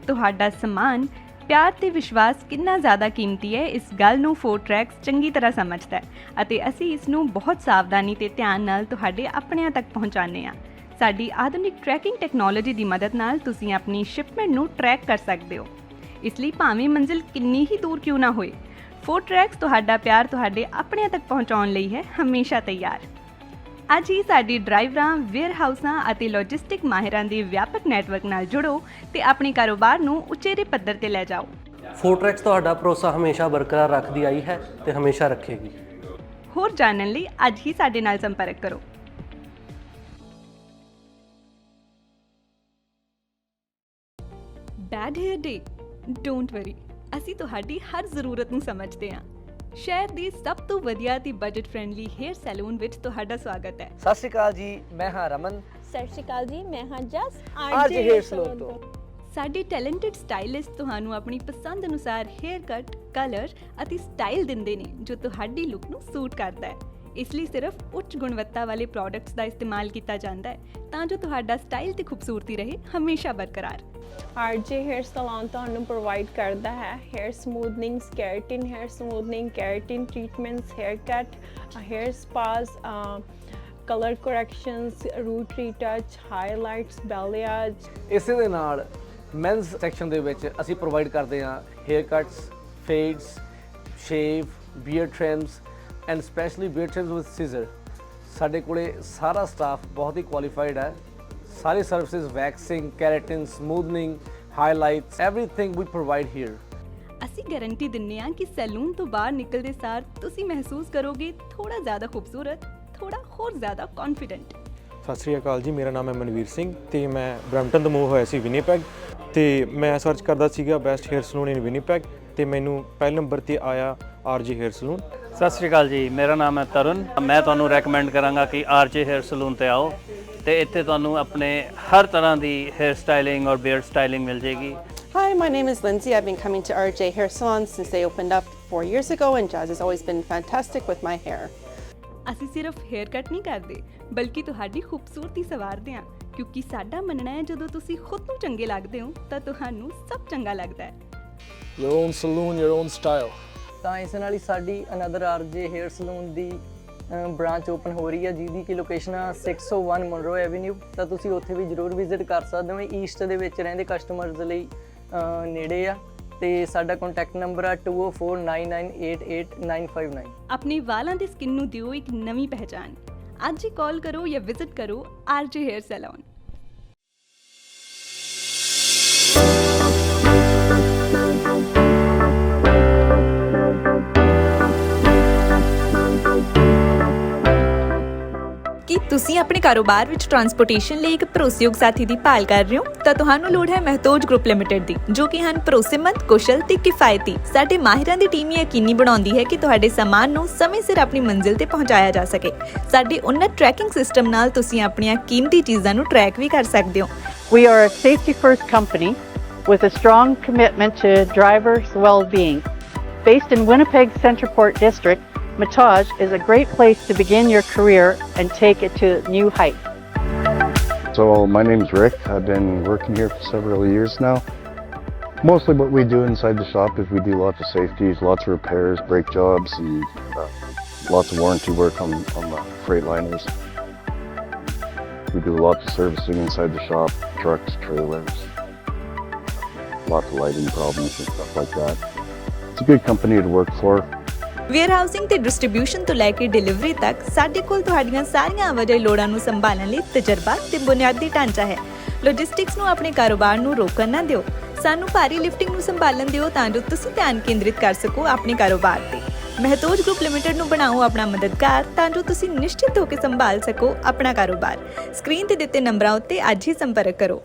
ਤੁਹਾਡਾ ਸਮਾਨ, ਪਿਆਰ ਤੇ ਵਿਸ਼ਵਾਸ ਕਿੰਨਾ ਜ਼ਿਆਦਾ ਕੀਮਤੀ ਹੈ, ਇਸ ਗੱਲ ਨੂੰ ਫੋਰਟਰੈਕਸ ਚੰਗੀ ਤਰ੍ਹਾਂ ਸਮਝਦਾ ਹੈ ਅਤੇ ਅਸੀਂ ਇਸ ਨੂੰ ਬਹੁਤ ਸਾਵਧਾਨੀ ਤੇ ਧਿਆਨ ਨਾਲ ਤੁਹਾਡੇ ਆਪਣਿਆਂ ਤੱਕ ਪਹੁੰਚਾਉਂਦੇ ਹਾਂ। ਸਾਡੀ ਆਧੁਨਿਕ ਟਰੈਕਿੰਗ ਟੈਕਨੋਲੋਜੀ ਦੀ ਮਦਦ ਨਾਲ ਤੁਸੀਂ ਆਪਣੀ ਸ਼ਿਪਮੈਂਟ ਨੂੰ ਟਰੈਕ ਕਰ ਸਕਦੇ ਹੋ। ਇਸ ਲਈ ਭਾਵੇਂ ਮੰਜ਼ਿਲ ਕਿੰਨੀ ਹੀ ਦੂਰ ਕਿਉਂ ਨਾ ਹੋਏ, ਫੋਰਟਰੈਕਸ ਤੁਹਾਡਾ ਪਿਆਰ ਤੁਹਾਡੇ ਆਪਣਿਆਂ ਤੱਕ ਪਹੁੰਚਾਉਣ ਲਈ ਹੈ ਹਮੇਸ਼ਾ ਤਿਆਰ। ਅੱਜ ਹੀ ਸਾਡੀ ਡਰਾਈਵਰਾਂ, ਵੇਅਰ ਹਾਊਸਾਂ ਅਤੇ ਲੌਜਿਸਟਿਕ ਮਾਹਿਰਾਂ ਦੇ ਵਿਆਪਕ ਨੈਟਵਰਕ ਨਾਲ ਜੁੜੋ ਤੇ ਆਪਣੇ ਕਾਰੋਬਾਰ ਨੂੰ ਉਚੇਰੇ ਪੱਧਰ ਤੇ ਲੈ ਜਾਓ। ਫੋਰਟਰੈਕਸ ਤੁਹਾਡਾ ਭਰੋਸਾ ਹਮੇਸ਼ਾ ਬਰਕਰਾਰ ਰੱਖਦੀ ਆਈ ਹੈ ਤੇ ਹਮੇਸ਼ਾ ਰੱਖੇਗੀ। ਹੋਰ ਜਾਣਨ ਲਈ ਅੱਜ ਹੀ ਸਾਡੇ ਨਾਲ ਸੰਪਰਕ ਕਰੋ। Bad hair day? Don't worry, ਅਸੀਂ ਤੁਹਾਡੀ ਹਰ ਜ਼ਰੂਰਤ ਨੂੰ ਸਮਝਦੇ ਹਾਂ। ਸ਼ਹਿਰ ਦੀ ਸਭ ਤੋਂ ਵਧੀਆ ਤੇ ਬਜਟ ਫ੍ਰੈਂਡਲੀ ਹੇਅਰ ਸੈਲੂਨ ਵਿੱਚ ਤੁਹਾਡਾ ਸਵਾਗਤ ਹੈ। ਸਤਿ ਸ਼੍ਰੀ ਅਕਾਲ ਜੀ, ਮੈਂ ਹਾਂ ਰਮਨ। ਸਤਿ ਸ਼੍ਰੀ ਅਕਾਲ ਜੀ, ਮੈਂ ਹਾਂ ਜਸ RJ Hair Salon ਤੋਂ। ਸਾਡੇ ਟੈਲੈਂਟਡ ਸਟਾਈਲਿਸਟ ਤੁਹਾਨੂੰ ਆਪਣੀ ਪਸੰਦ ਅਨੁਸਾਰ ਹੇਅਰ ਕੱਟ, ਕਲਰ ਅਤੇ ਸਟਾਈਲ ਦਿੰਦੇ ਨੇ ਜੋ ਤੁਹਾਡੀ ਲੁੱਕ ਨੂੰ ਸੂਟ ਕਰਦਾ ਹੈ। ਇਸ ਲਈ ਸਿਰਫ ਉੱਚ ਗੁਣਵੱਤਾ ਵਾਲੇ ਪ੍ਰੋਡਕਟਸ ਦਾ ਇਸਤੇਮਾਲ ਕੀਤਾ ਜਾਂਦਾ ਹੈ ਤਾਂ ਜੋ ਤੁਹਾਡਾ ਸਟਾਈਲ ਤੇ ਖੂਬਸੂਰਤੀ ਰਹੇ ਹਮੇਸ਼ਾ ਬਰਕਰਾਰ। RJ Hair Salon ਤੁਹਾਨੂੰ ਪ੍ਰੋਵਾਈਡ ਕਰਦਾ ਹੈ hair smoothening, keratin hair smoothening, keratin treatments, hair cut, hair spas, colour corrections, root retouch, highlights, balayage. ਇਸੇ ਦੇ ਨਾਲ ਮੈਨਸ ਸੈਕਸ਼ਨ ਦੇ ਵਿੱਚ ਅਸੀਂ ਪ੍ਰੋਵਾਈਡ ਕਰਦੇ ਹਾਂ hair cuts, fades, shave, beard trims and specially beard trims with scissor. ਸਾਡੇ ਕੋਲੇ ਸਾਰਾ ਸਟਾਫ ਬਹੁਤ ਹੀ ਕੁਆਲੀਫਾਈਡ ਹੈ। ਸਾਰੀ services waxing, keratin, smoothening, highlights, everything we provide here. ਅਸੀਂ ਗਾਰੰਟੀ ਦਿੰਦੇ ਹਾਂ ਕਿ ਸੈਲੂਨ ਤੋਂ ਬਾਹਰ ਨਿਕਲਦੇ ਸਾਰ ਤੁਸੀਂ ਮਹਿਸੂਸ ਕਰੋਗੇ ਥੋੜਾ ਜ਼ਿਆਦਾ ਖੂਬਸੂਰਤ, ਥੋੜਾ ਹੋਰ ਜ਼ਿਆਦਾ ਕੌਨਫੀਡੈਂਟ। ਸਤਿ ਸ਼੍ਰੀ ਅਕਾਲ ਜੀ, ਮੇਰਾ ਨਾਮ ਹੈ ਮਨਵੀਰ ਸਿੰਘ ਤੇ ਮੈਂ ਬਰੈਂਪਟਨ ਤੋਂ ਮੂਵ ਹੋਇਆ ਸੀ ਵਿਨੀਪੈਗ ਤੇ ਮੈਂ ਸਰਚ ਕਰਦਾ ਸੀਗਾ ਬੈਸਟ ਹੇਅਰ ਸਲੂਨ ਇਨ ਵਿਨੀਪੈਗ ਤੇ ਮੈਨੂੰ ਪਹਿਲੇ ਨੰਬਰ ਤੇ ਆਇਆ RJ ਹੇਅਰ ਸਲੂਨ। ਸਤਿ ਸ਼੍ਰੀ ਅਕਾਲ ਜੀ, ਮੇਰਾ ਨਾਮ ਹੈ ਤਰੁਣ। ਮੈਂ ਤੁਹਾਨੂੰ ਰეკਮੈਂਡ ਕਰਾਂਗਾ ਕਿ RJ ਹੇਅਰ ਸਲੂਨ ਤੇ ਆਓ ਤੇ ਇੱਥੇ ਤੁਹਾਨੂੰ ਆਪਣੇ ਹਰ ਤਰ੍ਹਾਂ ਦੀ ਹੇਅਰ ਸਟਾਈਲਿੰਗ ਔਰ ਬੀਅਰਡ ਸਟਾਈਲਿੰਗ ਮਿਲ ਜੇਗੀ। Hi, my name is Lindsay. I've been coming to RJ Hair Salon since they opened up 4 years ago, and Jazz has always been fantastic with my hair. ਅਸੀਂ ਸਿਰਫ hair cut ਨਹੀਂ ਕਰਦੇ ਬਲਕਿ ਤੁਹਾਡੀ ਖੂਬਸੂਰਤੀ ਸੰਵਾਰਦੇ ਹਾਂ ਕਿਉਂਕਿ ਸਾਡਾ ਮੰਨਣਾ ਹੈ ਜਦੋਂ ਤੁਸੀਂ ਖੁਦ ਨੂੰ ਚੰਗੇ ਲੱਗਦੇ ਹੋ ਤਾਂ ਤੁਹਾਨੂੰ ਸਭ ਚੰਗਾ ਲੱਗਦਾ ਹੈ। Your own saloon, your own style. ਤਾਂ ਇਸ ਨਾਲ ਹੀ ਸਾਡੀ ਅਨਦਰ RJ ਹੇਅਰ ਸਲੂਨ ਦੀ ਬ੍ਰਾਂਚ ਓਪਨ ਹੋ ਰਹੀ ਹੈ ਜਿਹਦੀ ਕਿ ਲੋਕੇਸ਼ਨ ਆ 601 ਮਨਰੋ ਐਵੇਨਿਊ। ਤਾਂ ਤੁਸੀਂ ਉੱਥੇ ਵੀ ਜ਼ਰੂਰ ਵਿਜ਼ਿਟ ਕਰ ਸਕਦੇ ਹੋ। ਈਸਟ ਦੇ ਵਿੱਚ ਰਹਿੰਦੇ ਕਸਟਮਰਸ ਲਈ ਨੇੜੇ ਆ ਤੇ ਸਾਡਾ ਕੰਟੈਕਟ ਨੰਬਰ ਆ 2049988959। ਆਪਣੇ ਵਾਲਾਂ ਦੀ ਸਕਿਨ ਨੂੰ ਦਿਓ ਇੱਕ ਨਵੀਂ ਪਹਿਚਾਨ। ਅੱਜ ਹੀ ਕਾਲ ਕਰੋ ਜਾਂ ਵਿਜ਼ਿਟ ਕਰੋ RJ ਹੇਅਰ ਸੈਲੂਨ। ਕੀ ਤੁਸੀਂ ਆਪਣੇ ਕਾਰੋਬਾਰ ਵਿੱਚ ਟਰਾਂਸਪੋਰਟੇਸ਼ਨ ਲਈ ਇੱਕ ਭਰੋਸੇਯੋਗ ਸਾਥੀ ਦੀ ਭਾਲ ਕਰ ਰਹੇ ਹੋ ਤਾਂ ਤੁਹਾਨੂੰ ਲੋੜ ਹੈ ਮਹਿਤੋਜ ਗਰੁੱਪ ਲਿਮਟਿਡ ਦੀ, ਜੋ ਕਿ ਹਨ ਭਰੋਸੇਮੰਦ, ਕੁਸ਼ਲ ਤੇ ਕਿਫਾਇਤੀ। ਸਾਡੇ ਮਾਹਿਰਾਂ ਦੀ ਟੀਮ ਯਕੀਨੀ ਬਣਾਉਂਦੀ ਹੈ ਕਿ ਤੁਹਾਡੇ ਸਾਮਾਨ ਨੂੰ ਸਮੇਂ ਸਿਰ ਆਪਣੀ ਮੰਜ਼ਿਲ ਤੇ ਪਹੁੰਚਾਇਆ ਜਾ ਸਕੇ। ਸਾਡੇ ਉન્નਤ ਟਰੈਕਿੰਗ ਸਿਸਟਮ ਨਾਲ ਤੁਸੀਂ ਆਪਣੀਆਂ ਕੀਮਤੀ ਚੀਜ਼ਾਂ ਨੂੰ ਟਰੈਕ ਵੀ ਕਰ ਸਕਦੇ ਹੋ। We are a safety-first company with a strong commitment to drivers' well-being. Based in Winnipeg Centreport District, Matage is a great place to begin your career and take it to new heights. So my name's Rick. I've been working here for several years now. Mostly what we do inside the shop is we do lots of safeties, lots of repairs, brake jobs, and lots of warranty work on the Freightliners. We do lots of servicing inside the shop, trucks, trailers, lots of lighting problems and stuff like that. It's a good company to work for. Warehousing ਤੇ distribution ਤੋਂ ਲੈ ਕੇ delivery ਤੱਕ ਸਾਡੇ ਕੋਲ ਤੁਹਾਡੀਆਂ ਸਾਰੀਆਂ ਆਵਾਜਾਈ ਲੋੜਾਂ ਨੂੰ ਸੰਭਾਲਣ ਲਈ ਤਜਰਬਾ ਤੇ ਬੁਨਿਆਦੀ ਢਾਂਚਾ ਹੈ। ਲੌਜਿਸਟਿਕਸ ਨੂੰ ਆਪਣੇ ਕਾਰੋਬਾਰ ਨੂੰ ਰੋਕਣ ਨਾ ਦਿਓ। ਸਾਨੂੰ ਭਾਰੀ ਲਿਫਟਿੰਗ ਨੂੰ ਸੰਭਾਲਣ ਦਿਓ ਤਾਂ ਜੋ ਤੁਸੀਂ ਧਿਆਨ ਕੇਂਦਰਿਤ ਕਰ ਸਕੋ ਆਪਣੇ ਕਾਰੋਬਾਰ ਤੇ। ਮਹਿਤੋਜ ਗਰੁੱਪ ਲਿਮਟਿਡ ਨੂੰ ਬਣਾਓ ਆਪਣਾ ਮਦਦਗਾਰ ਤਾਂ ਜੋ ਤੁਸੀਂ ਨਿਸ਼ਚਿਤ ਹੋ ਕੇ ਸੰਭਾਲ ਸਕੋ ਆਪਣਾ ਕਾਰੋਬਾਰ। ਸਕਰੀਨ ਤੇ ਦਿੱਤੇ ਨੰਬਰਾਂ ਉੱਤੇ ਅੱਜ ਹੀ ਸੰਪਰਕ ਕਰੋ।